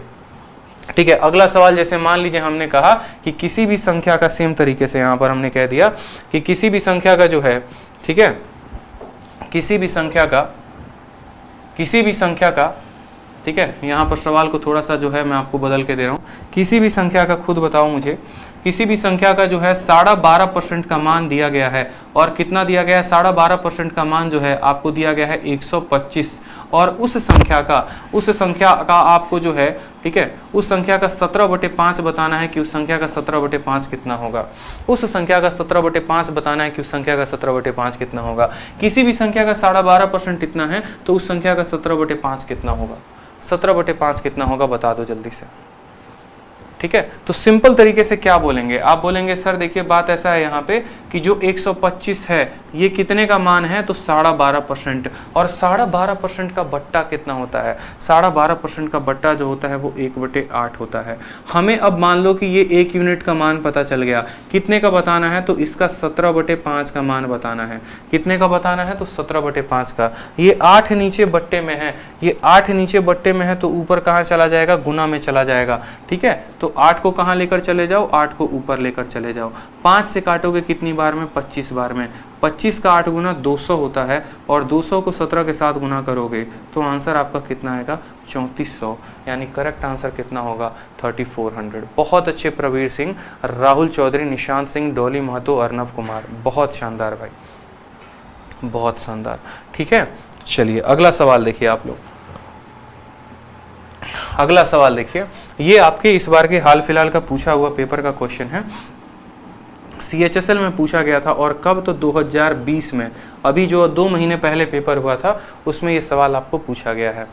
ठीक है, अगला सवाल जैसे मान लीजिए हमने कहा कि किसी भी संख्या का, सेम तरीके से यहां पर हमने कह दिया कि किसी भी संख्या का जो है, ठीक है, किसी भी संख्या का, ठीक है, यहां पर सवाल को थोड़ा सा जो है मैं आपको बदल के दे रहा हूं। किसी भी संख्या का, खुद बताओ मुझे, किसी भी संख्या का जो है 12.5% का मान दिया गया है। और कितना दिया गया है? 12.5% का मान जो है आपको दिया गया है 125। और उस संख्या का आपको जो है, ठीक है, उस संख्या का 17/5 बताना है कि उस संख्या का 17/5 कितना होगा। उस संख्या का 17/5 बताना है कि उस संख्या का 17/5 कितना होगा। किसी भी संख्या का 12.5% इतना है, तो उस संख्या का 17/5 कितना होगा? 17/5 कितना होगा? बता दो जल्दी से। ठीक है, तो सिंपल तरीके से क्या बोलेंगे? आप बोलेंगे सर देखिए बात ऐसा है यहाँ पे कि जो 125 है ये कितने का मान है? तो 12.5%। और 12.5% का बट्टा कितना होता है? 12.5% का बट्टा जो होता है वो 1/8 होता है। हमें अब मान लो कि ये 1 यूनिट का मान पता चल गया, कितने का बताना है? तो इसका 17/5 का मान बताना है। कितने का बताना है? तो 17/5 का। ये 8 नीचे बट्टे में है, ये 8 नीचे बट्टे में है, तो ऊपर कहाँ चला जाएगा? गुना में चला जाएगा। ठीक है, तो 8 को कहाँ लेकर चले जाओ? 8 को ऊपर लेकर चले जाओ। 5 से काटोगे कितनी बार में? 25 बार में। 25 का 8 गुना 200 होता है, और 200 को 17 के साथ गुना करोगे तो आंसर आपका कितना आएगा? 3400। यानी करेक्ट आंसर कितना होगा? 3400। बहुत अच्छे प्रवीर सिंह, राहुल चौधरी, निशांत सिंह, डोली महतो, अर्नव कुमार, बहुत शानदार भाई, बहुत शानदार। ठीक है, चलिए अगला सवाल देखिए आप लोग। अगला सवाल देखिए, ये आपके इस बार के हाल फिलहाल का पूछा हुआ पेपर का क्वेश्चन है। CHSL में पूछा गया था, और कब? तो 2020 में। अभी जो 2 महीने पहले पेपर हुआ था उसमें ये सवाल आपको पूछा गया है।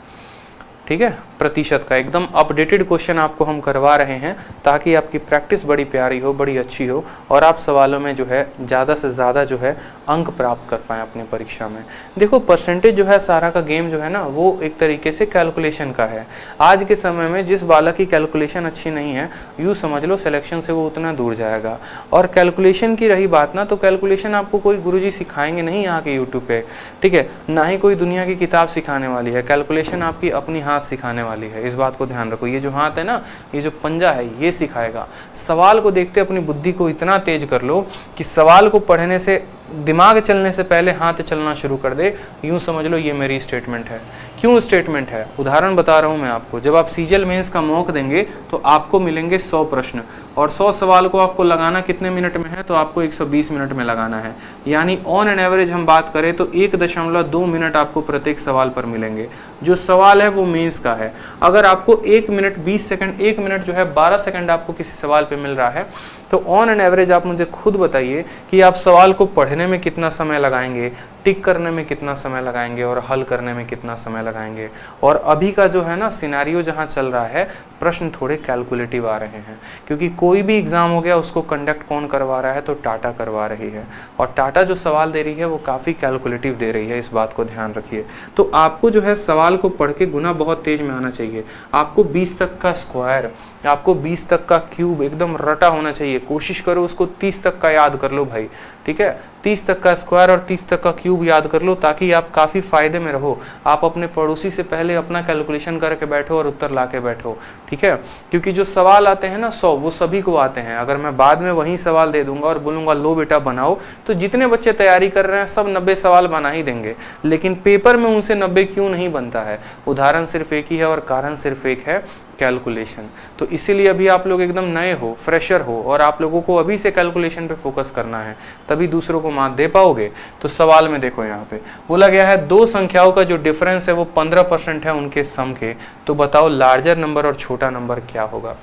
ठीक है, प्रतिशत का एकदम अपडेटेड क्वेश्चन आपको हम करवा रहे हैं ताकि आपकी प्रैक्टिस बड़ी प्यारी हो, बड़ी अच्छी हो, और आप सवालों में जो है ज़्यादा से ज़्यादा जो है अंक प्राप्त कर पाएँ अपने परीक्षा में। देखो परसेंटेज जो है सारा का गेम जो है ना, वो एक तरीके से कैलकुलेशन का है। आज के समय में जिस बालक की कैलकुलेशन अच्छी नहीं है, यूँ समझ लो सिलेक्शन से वो उतना दूर जाएगा। और कैलकुलेशन की रही बात ना, तो कैलकुलेशन आपको कोई गुरुजी सिखाएंगे नहीं यहाँ के यूट्यूब पे। ठीक है, ना ही कोई दुनिया की किताब सिखाने वाली है। कैलकुलेशन आपकी अपनी हाथ सिखाने वाली है, इस बात को ध्यान रखो। ये जो हाथ है ना, ये जो पंजा है, ये सिखाएगा। सवाल को देखते अपनी बुद्धि को इतना तेज कर लो कि सवाल को पढ़ने से, दिमाग चलने से पहले हाथ चलना शुरू कर दे। यूं समझ लो ये मेरी स्टेटमेंट है। क्यों स्टेटमेंट है? उदाहरण बता रहा हूं मैं आपको। जब आप सीजीएल मेंस का मॉक देंगे तो आपको मिलेंगे 100 प्रश्न, और 100 सवाल को आपको लगाना कितने मिनट में है? तो आपको 120 मिनट में लगाना है। यानी ऑन एन एवरेज हम बात करें तो 1.2 मिनट आपको प्रत्येक सवाल पर मिलेंगे। जो सवाल है वो मेंस का है। अगर आपको 1 मिनट 20 सेकंड, 1 मिनट जो है 12 सेकंड आपको किसी सवाल पे मिल रहा है, तो ऑन एन एवरेज आप मुझे खुद बताइए कि आप सवाल को पढ़ने में कितना समय लगाएंगे, टिक करने में कितना समय लगाएंगे और हल करने में कितना समय लगाएंगे। और अभी का जो है ना सिनेरियो जहाँ चल रहा है, प्रश्न थोड़े कैलकुलेटिव आ रहे हैं, क्योंकि कोई भी एग्जाम हो गया उसको कंडक्ट कौन करवा रहा है, तो टाटा करवा रही है। और टाटा जो सवाल दे रही है वो काफ़ी कैलकुलेटिव दे रही है, इस बात को ध्यान रखिए। तो आपको जो है सवाल को पढ़ के गुना बहुत तेज में आना चाहिए। आपको 20 तक का स्क्वायर, आपको 20 तक का क्यूब एकदम रटा होना चाहिए। कोशिश करो उसको 30 तक का याद कर लो भाई, ठीक है। 30 तक का स्क्वायर और 30 तक का क्यूब याद कर लो, ताकि आप काफ़ी फायदे में रहो। आप अपने पड़ोसी से पहले अपना कैलकुलेशन करके बैठो और उत्तर ला के बैठो, ठीक है। क्योंकि जो सवाल आते हैं ना 100, वो सभी को आते हैं। अगर मैं बाद में वही सवाल दे दूंगा और बोलूँगा लो बेटा बनाओ, तो जितने बच्चे तैयारी कर रहे हैं सब 90 सवाल बना ही देंगे, लेकिन पेपर में उनसे 90 क्यों नहीं बनता है? उदाहरण सिर्फ एक ही है और कारण सिर्फ एक है, कैलकुलेशन। तो इसीलिए अभी आप लोग एकदम नए हो, फ्रेशर हो, और आप लोगों को अभी से कैलकुलेशन पे फोकस करना है, तभी दूसरों को मात दे पाओगे। तो सवाल में देखो, यहाँ पे बोला गया है दो संख्याओं का जो डिफरेंस है वो 15% है उनके सम के, तो बताओ लार्जर नंबर और छोटा नंबर क्या होगा।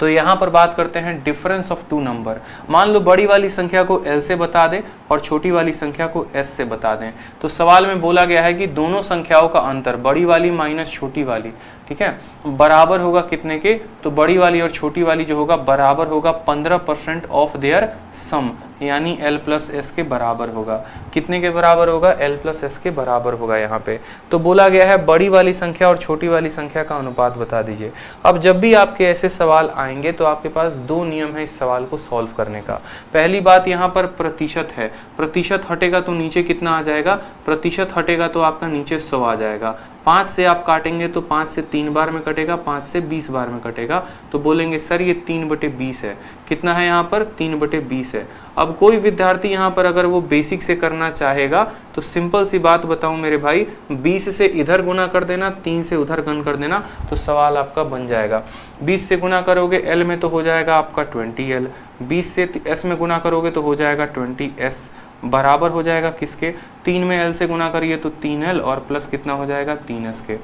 तो यहाँ पर बात करते हैं डिफरेंस ऑफ टू नंबर। मान लो बड़ी वाली संख्या को L से बता दें और छोटी वाली संख्या को S से बता दें। तो सवाल में बोला गया है कि दोनों संख्याओं का अंतर, बड़ी वाली माइनस छोटी वाली, ठीक है, बराबर होगा कितने के? तो बड़ी वाली और छोटी वाली जो होगा बराबर होगा 15% ऑफ देयर सम, यानी L प्लस S के बराबर होगा। कितने के बराबर होगा? L प्लस S के बराबर होगा यहाँ पे। तो बोला गया है बड़ी वाली संख्या और छोटी वाली संख्या का अनुपात बता दीजिए। अब जब भी आपके ऐसे सवाल आएंगे तो आपके पास दो नियम है इस सवाल को सॉल्व करने का। पहली बात यहाँ पर प्रतिशत है, प्रतिशत हटेगा तो नीचे कितना आ जाएगा? प्रतिशत हटेगा तो आपका नीचे 100 आ जाएगा। 5 से आप काटेंगे तो 5 से 3 बार में कटेगा, 5 से 20 बार में कटेगा। तो बोलेंगे सर ये 3/20 है। कितना है यहाँ पर? 3/20 है। अब कोई विद्यार्थी यहाँ पर अगर वो बेसिक से करना चाहेगा तो सिंपल सी बात बताऊं मेरे भाई, 20 से इधर गुना कर देना, 3 से उधर गुना कर देना, तो सवाल आपका बन जाएगा। 20 से गुना करोगे L में तो हो जाएगा आपका 20L, 20 से S में गुना करोगे तो हो जाएगा 20S, बराबर हो जाएगा किसके? 3 में L से गुना करिए तो 3L और प्लस कितना हो जाएगा? 3S के,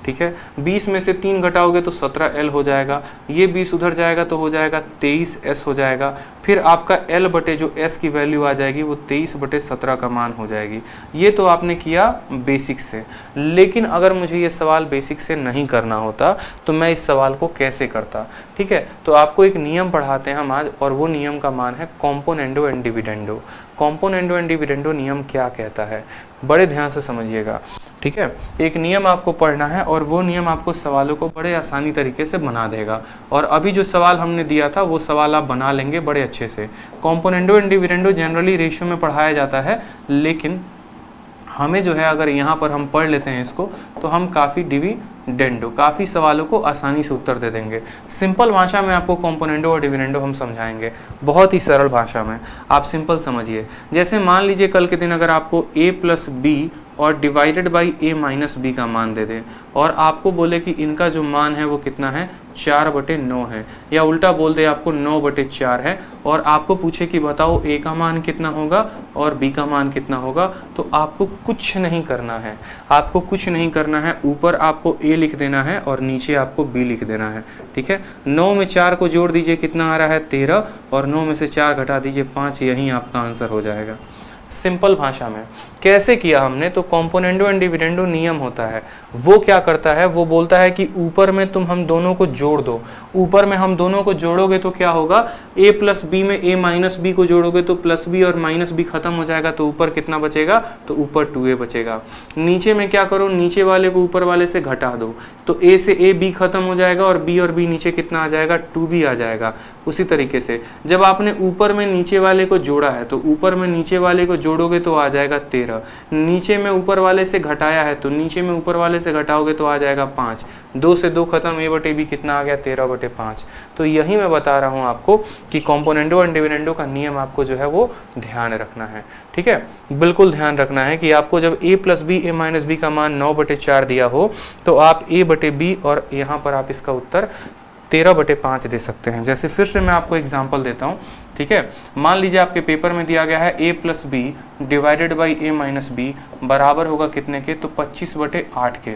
ठीक है। 20 में से 3 घटाओगे तो 17L हो जाएगा, ये 20 उधर जाएगा तो हो जाएगा 23S हो जाएगा। फिर आपका L बटे जो S की वैल्यू आ जाएगी वो 23/17 का मान हो जाएगी। ये तो आपने किया बेसिक से, लेकिन अगर मुझे ये सवाल बेसिक से नहीं करना होता तो मैं इस सवाल को कैसे करता, ठीक है। तो आपको एक नियम पढ़ाते हैं हम आज, और वो नियम का मान है componendo and dividendo. Componendo and dividendo नियम क्या कहता है, बड़े ध्यान से समझिएगा, ठीक है। एक नियम आपको पढ़ना है और वो नियम आपको सवालों को बड़े आसानी तरीके से बना देगा। और अभी जो सवाल हमने दिया था वो सवाल आप बना लेंगे बड़े अच्छे से। Componendo and dividendo generally ratio में पढ़ाया जाता है, लेकिन हमें जो है अगर यहाँ पर हम पढ़ लेते हैं इसको तो हम काफ़ी डिविडेंडो, काफ़ी सवालों को आसानी से उत्तर दे देंगे। सिंपल भाषा में आपको कॉम्पोनेंडो और डिविडेंडो हम समझाएंगे, बहुत ही सरल भाषा में, आप सिंपल समझिए। जैसे मान लीजिए कल के दिन अगर आपको a प्लस बी और divided by a minus B का मान दे दें और आपको बोले कि इनका जो मान है वो कितना है? 4/9 है, या उल्टा बोल दे आपको 9/4 है, और आपको पूछे कि बताओ a का मान कितना होगा और b का मान कितना होगा, तो आपको कुछ नहीं करना है, आपको कुछ नहीं करना है। ऊपर आपको a लिख देना है और नीचे आपको b लिख देना है, ठीक है। 9 में 4 को जोड़ दीजिए, कितना आ रहा है? 13, और 9 में से 4 घटा दीजिए 5, यही आपका आंसर हो जाएगा। सिंपल भाषा में कैसे किया हमने? तो कॉम्पोनेंडो एंड डिविडेंडो नियम होता है, वो क्या करता है? वो बोलता है कि ऊपर में तुम हम दोनों को जोड़ दो। ऊपर में हम दोनों को जोड़ोगे तो क्या होगा? a प्लस बी में a माइनस बी को जोड़ोगे तो प्लस बी और माइनस बी खत्म हो जाएगा, तो ऊपर कितना बचेगा? तो ऊपर 2a बचेगा। नीचे में क्या करो? नीचे वाले को ऊपर वाले से घटा दो, तो a से a b खत्म हो जाएगा और b और b नीचे कितना आ जाएगा? 2b आ जाएगा। उसी तरीके से जब आपने ऊपर में नीचे वाले को जोड़ा है तो ऊपर में नीचे वाले को जोड़ोगे तो आ जाएगा 13, नीचे में ऊपर वाले से घटाया है तो नीचे में ऊपर वाले से घटाओगे तो आ जाएगा 5, 2 से 2 खत्म, a बटे b कितना आ गया? 13/5। तो यही मैं बता रहा हूँ आपको कि कॉम्पोनेंडो एंड डिविडेंडो का नियम आपको जो है वो ध्यान रखना है, ठीक है। बिल्कुल ध्यान रखना है कि आपको जब a plus B a minus B का मान 9/4 दिया हो तो आप a बटे b और यहाँ पर आप इसका उत्तर 13/5 दे सकते हैं। जैसे फिर से मैं आपको एग्जांपल देता हूँ, ठीक है। मान लीजिए आपके पेपर में दिया गया है a plus B divided by a minus B बराबर होगा कितने के? तो 25/8 के,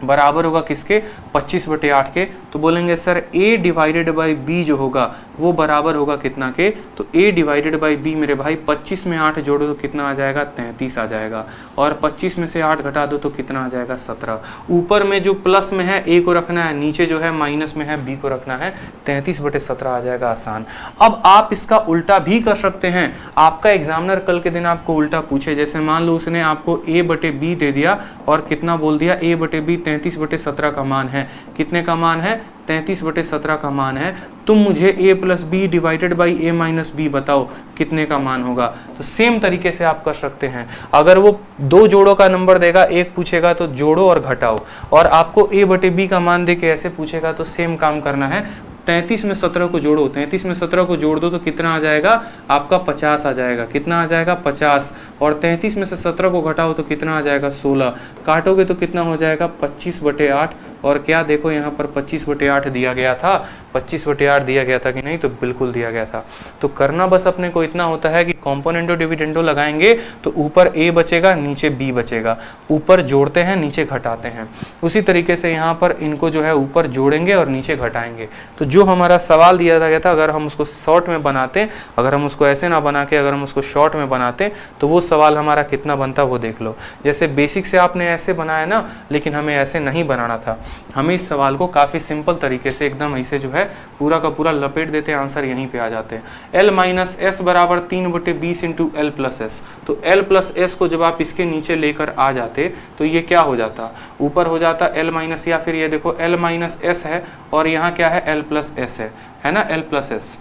बराबर होगा किसके? 25/8 के। तो बोलेंगे sir a divided by b जो होगा वो बराबर होगा कितना के, तो a डिवाइडेड बाई b मेरे भाई 25 में 8 जोड़ो तो कितना आ जाएगा 33 आ जाएगा, और 25 में से 8 घटा दो तो कितना आ जाएगा 17। ऊपर में जो प्लस में है a को रखना है, नीचे जो है माइनस में है b को रखना है, 33/17 आ जाएगा आसान। अब आप इसका उल्टा भी कर सकते हैं। आपका एग्जामिनर कल के दिन आपको उल्टा पूछे, जैसे मान लो उसने आपको a/b दे दिया और कितना बोल दिया a/b 33/17 का मान है, कितने का मान है 33/17 का मान है, तुम मुझे a plus B divided by a minus B बताओ कितने का मान होगा। तो सेम तरीके से आप कर सकते हैं। अगर वो दो जोड़ों का नंबर देगा, एक पूछेगा तो जोड़ो और घटाओ, और आपको a/b का मान दे के ऐसे पूछेगा तो सेम काम करना है। 33 में 17 को जोड़ो, 33 में 17 को जोड़ दो तो कितना आ जाएगा आपका 50 आ जाएगा, कितना आ जाएगा 50, और 33 में से 17 को घटाओ तो कितना आ जाएगा 16, काटोगे तो कितना हो जाएगा 25/8। और क्या देखो यहाँ पर 25/8 दिया गया था, 25/8 दिया गया था कि नहीं, तो बिल्कुल दिया गया था। तो करना बस अपने को इतना होता है कि कॉम्पोनेंटो डिविडेंडो लगाएंगे तो ऊपर a बचेगा, नीचे b बचेगा, ऊपर जोड़ते हैं नीचे घटाते हैं। उसी तरीके से यहाँ पर इनको जो है ऊपर जोड़ेंगे और नीचे घटाएंगे। तो जो हमारा सवाल दिया गया था, अगर हम उसको शॉर्ट में बनाते, अगर हम उसको ऐसे ना बना के अगर हम उसको शॉर्ट में बनाते तो वो सवाल हमारा कितना बनता वो देख लो। जैसे बेसिक से आपने ऐसे बनाया ना, लेकिन हमें ऐसे नहीं बनाना था। हमें इस सवाल को काफ़ी सिंपल तरीके से एकदम ऐसे जो है पूरा का पूरा लपेट देते हैं, आंसर यहीं पे आ जाते हैं। l माइनस एस बराबर 3/20 इंटू एल प्लस एस। तो l प्लस एस को जब आप इसके नीचे लेकर आ जाते तो ये क्या हो जाता, ऊपर हो जाता l माइनस, या फिर ये देखो l माइनस एस है और यहाँ क्या है l प्लस एस है ना, l प्लस एस,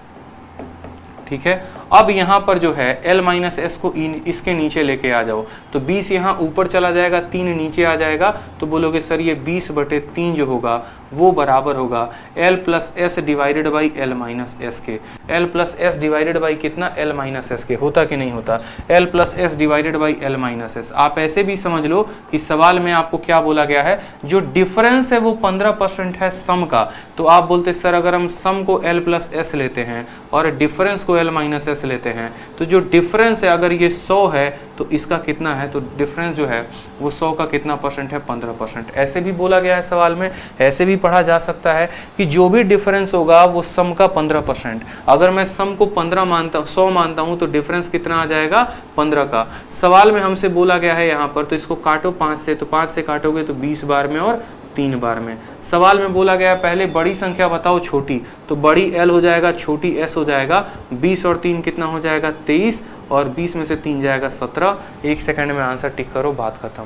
ठीक है। अब यहाँ पर जो है l माइनस एस को इसके नीचे लेके आ जाओ तो 20 यहाँ ऊपर चला जाएगा, 3 नीचे आ जाएगा, तो बोलोगे सर ये 20/3 जो होगा वो बराबर होगा l plus S divided by l minus S के। l plus S divided by कितना l माइनस एस के, होता कि नहीं होता, l plus S divided by l minus S. आप ऐसे भी समझ लो कि सवाल में आपको क्या बोला गया है, जो डिफरेंस है वो 15% है सम का। तो आप बोलते सर अगर हम सम को l प्लस एस लेते हैं और डिफरेंस को l माइनस एस लेते हैं तो जो डिफरेंस है अगर ये 100 है तो इसका कितना है, तो डिफरेंस जो है वो 100 का कितना परसेंट है 15%। ऐसे भी बोला गया है सवाल में, ऐसे भी पढ़ा जा सकता है कि जो भी डिफरेंस होगा वो सम का 15%। अगर मैं सम को 15 मानता 100 मानता हूं तो डिफरेंस कितना आ जाएगा 15 का। सवाल में हमसे बोला गया है यहाँ पर, तो इसको काटो 5 से, तो 5 से काटोगे तो 20 बार में और 3 बार में। सवाल में बोला गया पहले बड़ी संख्या बताओ छोटी, तो बड़ी l हो जाएगा, छोटी s हो जाएगा। 20 और 3 कितना हो जाएगा 23, और 20 में से 3 जाएगा 17। 1 सेकंड में आंसर टिक करो, बात खत्म।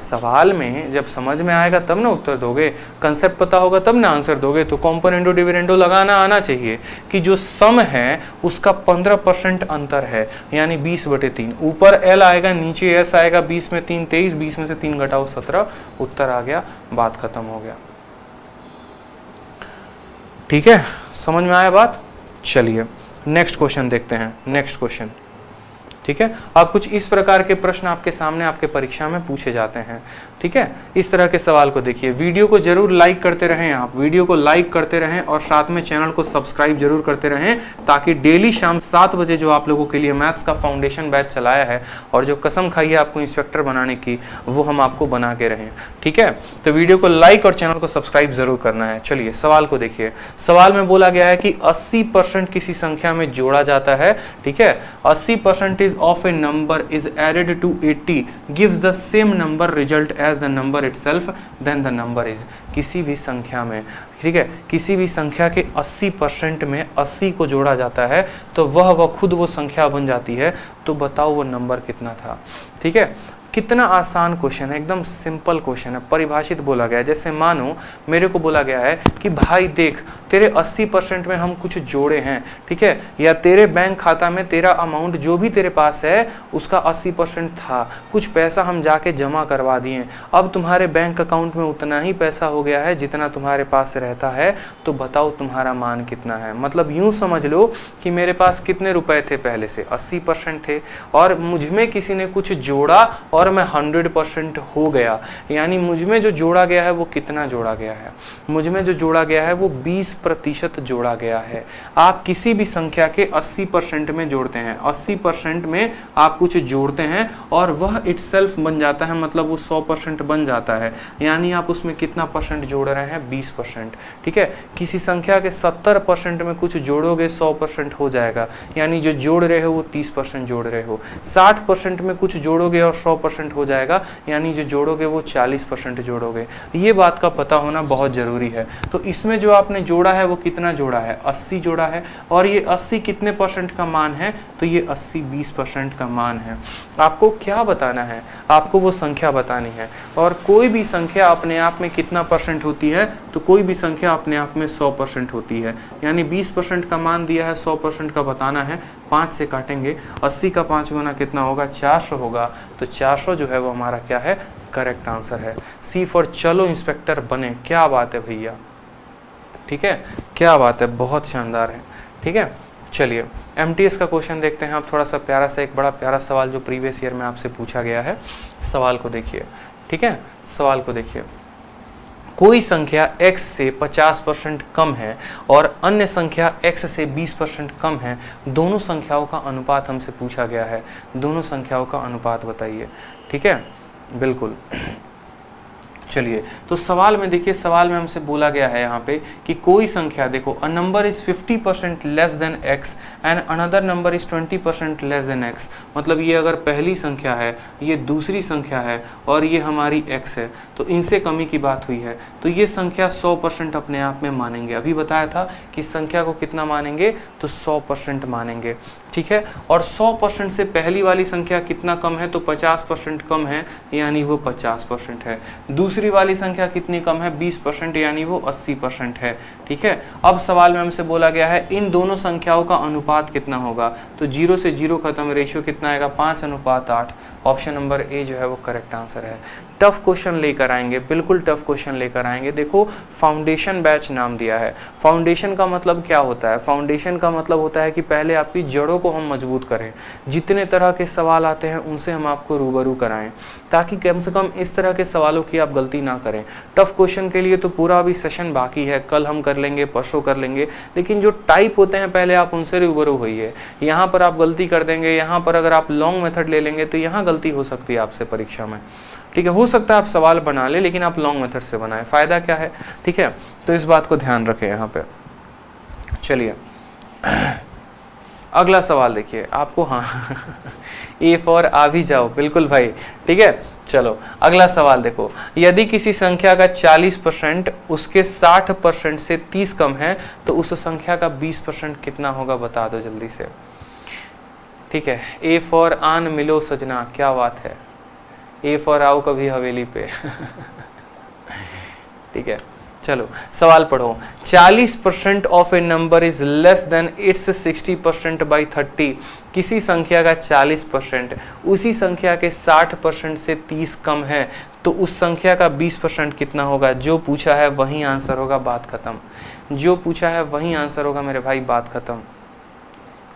सवाल में जब समझ में आएगा तब ना उत्तर दोगे, कंसेप्ट पता होगा तब ना आंसर दोगे। तो कॉम्पोनेंटो डिविडेंडो लगाना आना चाहिए कि जो सम है उसका 15% अंतर है, यानी 20/3। ऊपर l आएगा, नीचे s आएगा, 20 में 3 23, 20 में से 3 घटाओ 17, उत्तर आ गया, बात खत्म हो गया। ठीक है, समझ में आया बात। चलिए नेक्स्ट क्वेश्चन देखते हैं। नेक्स्ट क्वेश्चन, ठीक है। अब कुछ इस प्रकार के प्रश्न आपके सामने आपके परीक्षा में पूछे जाते हैं, ठीक है। इस तरह के सवाल को देखिए। वीडियो को जरूर लाइक करते रहें, आप वीडियो को लाइक करते रहें और साथ में चैनल को सब्सक्राइब जरूर करते रहें, ताकि डेली शाम 7 बजे जो आप लोगों के लिए मैथ्स का फाउंडेशन बैच चलाया है और जो कसम खाई है आपको इंस्पेक्टर बनाने की, वो हम आपको बना के रहें, ठीक है। तो वीडियो को लाइक और चैनल को सब्सक्राइब जरूर करना है। चलिए सवाल को देखिए। सवाल में बोला गया है कि 80% किसी संख्या में जोड़ा जाता है, ठीक है। 80% of a number is added to 80 gives the same number result as the number itself, then the number is। किसी भी संख्या में, ठीक है, किसी भी संख्या के 80% में 80 को जोड़ा जाता है तो वह खुद वो संख्या बन जाती है। तो बताओ वो नंबर कितना था, ठीक है। कितना आसान क्वेश्चन है, एकदम सिंपल क्वेश्चन है। परिभाषित बोला गया है, जैसे मानो मेरे को बोला गया है कि भाई देख तेरे 80% में हम कुछ जोड़े हैं, ठीक है, या तेरे बैंक खाता में तेरा अमाउंट जो भी तेरे पास है उसका 80% था, कुछ पैसा हम जाके जमा करवा दिए, अब तुम्हारे बैंक अकाउंट में उतना ही पैसा हो गया है जितना तुम्हारे पास रहता है, तो बताओ तुम्हारा मान कितना है। मतलब यूं समझ लो कि मेरे पास कितने रुपए थे, पहले से 80% थे और मुझ में किसी ने कुछ जोड़ा और और मैं 100% हो गया, यानी मुझ में जो जोड़ा गया है वो कितना जोड़ा गया है, मुझ में जो जोड़ा गया है वो 20% जोड़ा गया है। आप किसी भी संख्या के 80% में जोड़ते हैं, 80% में आप कुछ जोड़ते हैं और वह इटसेल्फ बन जाता है, मतलब वो 100% बन जाता है, यानी आप उसमें कितना परसेंट जोड़ रहे हैं, 20%। ठीक है, किसी संख्या के 70% में कुछ जोड़ोगे 100% हो जाएगा, यानी जो जोड़ रहे हो वो 30% जोड़ रहे हो। 60% में कुछ जोड़ोगे और 100% हो जाएगा, यानी जो जोड़ोगे वो 40% जोड़ोगे। ये बात का पता होना बहुत ज़रूरी है। तो इसमें जो आपने जोड़ा है वो कितना जोड़ा है, 80 जोड़ा है, और ये 80 कितने परसेंट का मान है, तो ये 80 20% का मान है। आपको क्या बताना है, आपको वो संख्या बतानी है। और कोई भी संख्या अपने आप में कितना परसेंट होती है, तो कोई भी संख्या अपने आप में 100% होती है, यानी 20% का मान दिया है, 100% का बताना है। 5 से काटेंगे, 80 का 5 गुना कितना होगा, 400 होगा, तो 400 जो है वो हमारा क्या है, करेक्ट आंसर है। सी फॉर चलो इंस्पेक्टर बने। क्या बात है भैया, ठीक है, क्या बात है, बहुत शानदार है। ठीक है, चलिए एमटीएस का क्वेश्चन देखते हैं आप। थोड़ा सा प्यारा सा, एक बड़ा प्यारा सवाल जो प्रीवियस ईयर में आपसे पूछा गया है। सवाल को देखिए, ठीक है, सवाल को देखिए। कोई संख्या x से 50% कम है और अन्य संख्या x से 20% कम है, दोनों संख्याओं का अनुपात हमसे पूछा गया है। दोनों संख्याओं का अनुपात बताइए। ठीक है, बिल्कुल। चलिए, तो सवाल में देखिए, सवाल में हमसे बोला गया है यहाँ पे कि कोई संख्या, देखो, a number is 50% less than x and another number is 20% less than x। मतलब ये अगर पहली संख्या है, ये दूसरी संख्या है और ये हमारी x है, तो इनसे कमी की बात हुई है, तो ये संख्या 100% अपने आप में मानेंगे। अभी बताया था कि संख्या को कितना मानेंगे, तो 100% मानेंगे। ठीक है, और 100% से पहली वाली संख्या कितना कम है, तो 50% कम है, यानी वो 50% है। दूसरी वाली संख्या कितनी कम है, 20%, यानी वो 80% है। ठीक है, अब सवाल में हमसे बोला गया है इन दोनों संख्याओं का अनुपात कितना होगा, तो 0 से 0 खत्म, रेशियो कितना आएगा, 5:8। ऑप्शन नंबर ए जो है वो करेक्ट आंसर है। टफ क्वेश्चन लेकर आएंगे, बिल्कुल टफ क्वेश्चन लेकर आएंगे। देखो, फाउंडेशन बैच नाम दिया है। फाउंडेशन का मतलब क्या होता है, फाउंडेशन का मतलब होता है कि पहले आपकी जड़ों को हम मजबूत करें, जितने तरह के सवाल आते हैं उनसे हम आपको रूबरू कराएं, ताकि कम से कम इस तरह के सवालों की आप गलती ना करें। टफ क्वेश्चन के लिए तो पूरा अभी सेशन बाकी है, कल हम कर लेंगे, परसों कर लेंगे, लेकिन जो टाइप होते हैं पहले आप उनसे रूबरू होइए। यहाँ पर आप गलती कर देंगे, यहाँ पर अगर आप लॉन्ग मेथड ले लेंगे तो यहाँ गलती हो सकती है आपसे परीक्षा में। ठीक है, हो सकता है आप सवाल बना ले, लेकिन आप लॉन्ग मेथड से बनाएं, फायदा क्या है। ठीक है, तो इस बात को ध्यान रखें यहाँ पे। चलिए अगला सवाल देखिए आपको, हाँ ए फॉर आ भी जाओ, बिल्कुल भाई। ठीक है, चलो अगला सवाल देखो। यदि किसी संख्या का 40% उसके 60% से 30 कम है, तो उस संख्या का 20% कितना होगा, बता दो जल्दी से। ठीक है, ए फॉर आन मिलो सजना, क्या बात है, ए फॉर आओ कभी हवेली पे ठीक है, चलो सवाल पढ़ो। 40% of A number is less than it's 60% by 30। किसी संख्या का 40% उसी संख्या के 60% से 30 कम है, तो उस संख्या का 20% कितना होगा। जो पूछा है वही आंसर होगा, बात खत्म। जो पूछा है वही आंसर होगा मेरे भाई, बात खत्म।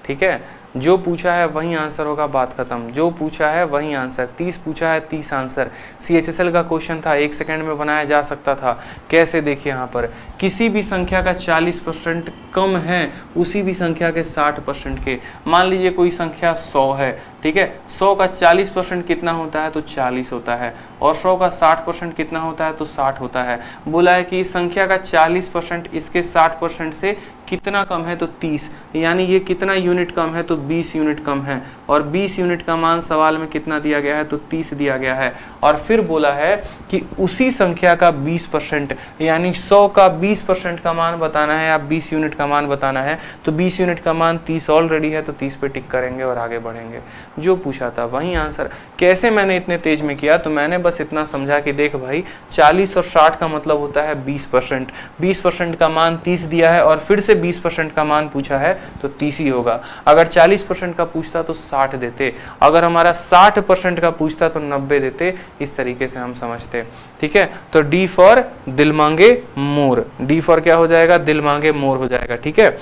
ठीक है, जो पूछा है वही आंसर होगा, बात खत्म। जो पूछा है वही आंसर। 30 पूछा है, 30 आंसर। CHSL का क्वेश्चन था, 1 सेकंड में बनाया जा सकता था। कैसे, देखिए यहाँ पर किसी भी संख्या का 40% कम है उसी भी संख्या के 60% के। मान लीजिए कोई संख्या 100 है, ठीक है, 100 का 40% कितना होता है, तो 40 होता है, और 100 का 60% कितना होता है, तो 60 होता है। बोला है कि इस संख्या का 40% इसके 60% से कितना कम है, तो 30, यानी ये कितना यूनिट कम है, तो 20 यूनिट कम है, और 20 यूनिट का मान सवाल में कितना दिया गया है, तो 30 दिया गया है। और फिर बोला है कि उसी संख्या का 20%, यानी 100 का 20% का मान बताना है, या 20 यूनिट का मान बताना है, तो 20 यूनिट का मान 30 ऑलरेडी है, तो 30 पे टिक करेंगे और आगे बढ़ेंगे। जो पूछा था वही आंसर। कैसे मैंने इतने तेज में किया, तो मैंने बस इतना समझा कि देख भाई 40 और 60 का मतलब होता है 20%। 20% का मान 30 दिया है और फिर से 20% का मान पूछा है, तो 30 ही होगा। अगर 40% का पूछता तो 60 देते, अगर हमारा 60% का पूछता तो 90 देते। इस तरीके से हम समझते। ठीक है, तो डी फॉर दिल मांगे मोर, डी फॉर क्या हो जाएगा, दिल मांगे मोर हो जाएगा। ठीक है,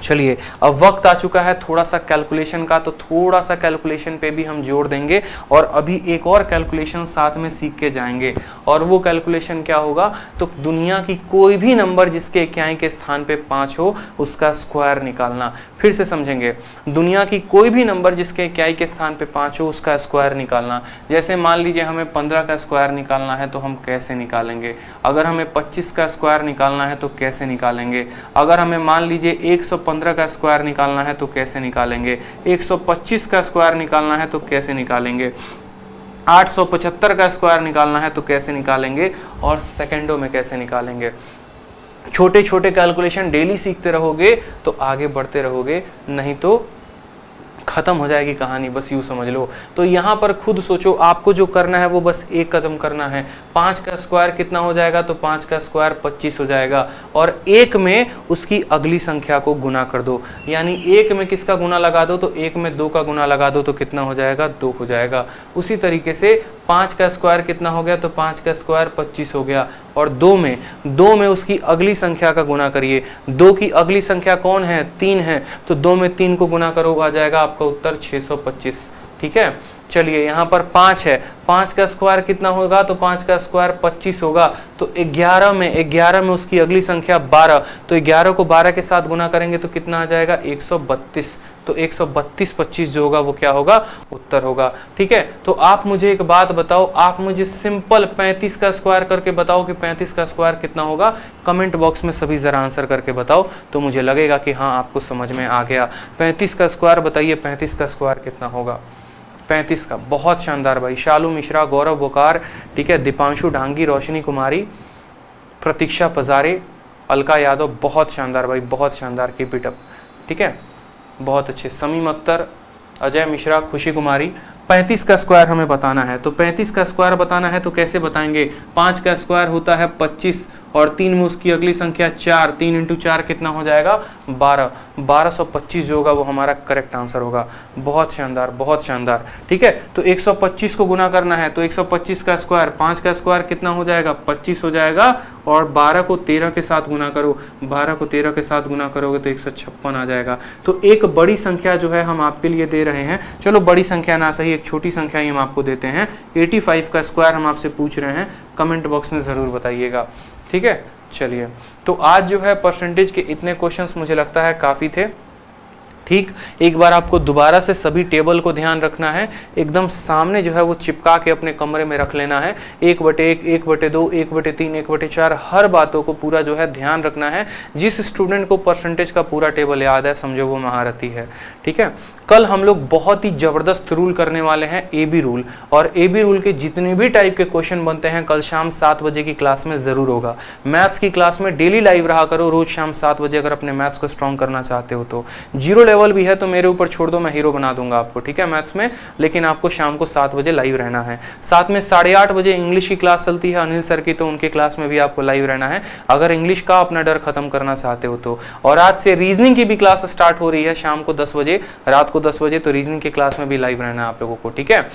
चलिए अब वक्त आ चुका है थोड़ा सा कैलकुलेशन का, तो थोड़ा सा कैलकुलेशन पे भी हम जोड़ देंगे और अभी एक और कैलकुलेशन साथ में सीख के जाएंगे। और वो कैलकुलेशन क्या होगा, तो दुनिया की कोई भी नंबर जिसके इक्याई के स्थान पे 5 हो उसका स्क्वायर निकालना। फिर से समझेंगे, दुनिया की कोई भी नंबर जिसके इक्याई के स्थान पे 5 हो उसका स्क्वायर निकालना। जैसे मान लीजिए हमें 15 का स्क्वायर निकालना है तो हम कैसे निकालेंगे, अगर हमें 25 का स्क्वायर निकालना है तो कैसे निकालेंगे, अगर हमें मान लीजिए 115 का स्क्वायर निकालना है तो कैसे निकालेंगे, 125 का स्क्वायर निकालना है तो कैसे निकालेंगे, 875 का स्क्वायर निकालना है तो कैसे निकालेंगे, और सेकंडों में कैसे निकालेंगे। छोटे छोटे कैलकुलेशन डेली सीखते रहोगे तो आगे बढ़ते रहोगे, नहीं तो खत्म हो जाएगी कहानी, बस यूँ समझ लो। तो यहाँ पर खुद सोचो, आपको जो करना है वो बस एक कदम करना है। 5 का स्क्वायर कितना हो जाएगा, तो 5 का स्क्वायर 25 हो जाएगा, और 1 में उसकी अगली संख्या को गुना कर दो। यानी 1 में किसका गुना लगा दो, तो 1 में 2 का गुना लगा दो तो कितना हो जाएगा, 2 हो जाएगा। उसी तरीके से 5 का स्क्वायर कितना हो गया, तो 5 का स्क्वायर 25 हो गया, और 2 में उसकी अगली संख्या का गुना करिए। 2 की अगली संख्या कौन है, 3 है, तो 2 में 3 को गुना करो, आ जाएगा आपका उत्तर 625। ठीक है, चलिए यहाँ पर 5 है, 5 का स्क्वायर कितना होगा, तो 5 का स्क्वायर 25 होगा, तो 11 में उसकी अगली संख्या 12, तो 11 को 12 के साथ गुना करेंगे तो कितना आ जाएगा, 132। तो 132 25 जो होगा वो क्या होगा, उत्तर होगा। ठीक है, तो आप मुझे एक बात बताओ, आप मुझे सिंपल 35 का स्क्वायर करके बताओ कि 35 का स्क्वायर कितना होगा। कमेंट बॉक्स में सभी जरा आंसर करके बताओ, तो मुझे लगेगा कि हाँ आपको समझ में आ गया। 35 का स्क्वायर बताइए, 35 का स्क्वायर कितना होगा, 35 का। बहुत शानदार भाई, शालू मिश्रा, गौरव बोकार, ठीक है, दीपांशु ढांगी, रोशनी कुमारी, प्रतीक्षा पजारे, अलका यादव, बहुत शानदार भाई, बहुत शानदार, कीप इट अप। ठीक है, बहुत अच्छे। समीम अख्तर, अजय मिश्रा, खुशी कुमारी। 35 का स्क्वायर हमें बताना है, तो 35 का स्क्वायर बताना है तो कैसे बताएंगे। 5 का स्क्वायर होता है 25, और 3 में उसकी अगली संख्या 4, 3 इंटू 4 कितना हो जाएगा, 12। 1225 जो होगा वो हमारा करेक्ट आंसर होगा। बहुत शानदार, बहुत शानदार। ठीक है, तो 125 को गुना करना है, तो 125 का स्क्वायर, 5 का स्क्वायर कितना हो जाएगा, 25 हो जाएगा, और 12 को 13 के साथ गुना करो, 12 को 13 के साथ गुना करोगे तो 156 आ जाएगा। तो एक बड़ी संख्या जो है हम आपके लिए दे रहे हैं, चलो बड़ी संख्या ना सही, एक छोटी संख्या ही हम आपको देते हैं। 85 का स्क्वायर हम आपसे पूछ रहे हैं, कमेंट बॉक्स में ज़रूर बताइएगा। ठीक है, चलिए, तो आज जो है परसेंटेज के इतने क्वेश्चंस मुझे लगता है काफ़ी थे। ठीक, एक बार आपको दोबारा से सभी टेबल को ध्यान रखना है, एकदम सामने जो है वो चिपका के अपने कमरे में रख लेना है। 1/1, 1/2, 1/3, 1/4 हर बातों को पूरा जो है ध्यान रखना है। जिस स्टूडेंट को परसेंटेज का पूरा टेबल याद है, समझो वो महारथी है। ठीक है, कल हम लोग बहुत ही ज़बरदस्त रूल करने वाले हैं, AB रूल, और AB रूल के जितने भी टाइप के क्वेश्चन बनते हैं कल शाम 7 बजे की क्लास में ज़रूर होगा। मैथ्स की क्लास में डेली लाइव रहा करो, रोज़ शाम 7 बजे, अगर अपने मैथ्स को स्ट्रॉन्ग करना चाहते हो तो। 0 लेवल भी है तो मेरे ऊपर छोड़ दो, मैं हीरो बना दूंगा आपको। ठीक है, मैथ्स में, लेकिन आपको शाम को 7 बजे लाइव रहना है। साथ में 8:30 बजे इंग्लिश की क्लास चलती है अनिल सर की, तो उनके क्लास में भी आपको लाइव रहना है अगर इंग्लिश का अपना डर खत्म करना चाहते हो तो। और आज से रीजनिंग की भी क्लास स्टार्ट हो रही है शाम को 10 बजे, रात को 10 बजे, तो रीजनिंग की क्लास में भी लाइव रहना है आप लोगों को। ठीक है,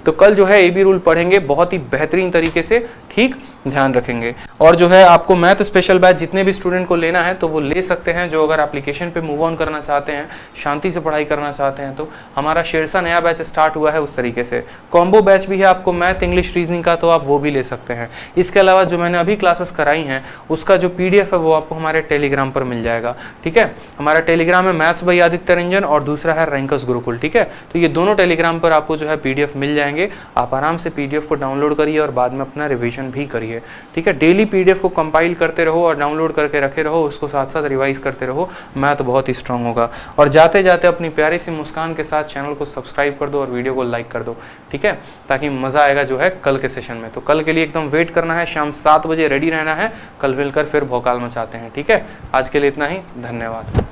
तो कल जो है AB रूल पढ़ेंगे बहुत ही बेहतरीन तरीके से। ठीक, ध्यान रखेंगे। और जो है आपको मैथ स्पेशल बैच जितने भी स्टूडेंट को लेना है तो वो ले सकते हैं, जो अगर एप्लीकेशन पे मूव ऑन करना चाहते हैं, शांति से पढ़ाई करना चाहते हैं, तो हमारा शेरसा नया बैच स्टार्ट हुआ है उस तरीके से। कॉम्बो बैच भी है आपको मैथ इंग्लिश रीजनिंग का, तो आप वो भी ले सकते हैं। इसके अलावा जो मैंने अभी क्लासेस कराई हैं उसका जो PDF है वो आपको हमारे टेलीग्राम पर मिल जाएगा। ठीक है, हमारा टेलीग्राम है मैथ्स बाय आदित्य रंजन, और दूसरा है रैंकर्स गुरुकुल। ठीक है, तो ये दोनों टेलीग्राम पर आपको जो है PDF मिल जाएंगे। आप आराम से PDF को डाउनलोड करिए और बाद में अपना रिवीजन भी करिए। ठीक है, डेली PDF को कंपाइल करते रहो और डाउनलोड करके रखे रहो, उसको साथ साथ रिवाइज करते रहो, मैथ बहुत ही स्ट्रांग होगा। और जाते जाते अपनी प्यारी सी मुस्कान के साथ चैनल को सब्सक्राइब कर दो और वीडियो को लाइक कर दो। ठीक है, ताकि मज़ा आएगा जो है कल के सेशन में। तो कल के लिए एकदम वेट करना है, शाम 7 बजे रेडी रहना है, कल मिलकर फिर भौकाल मचाते हैं। ठीक है, आज के लिए इतना ही, धन्यवाद।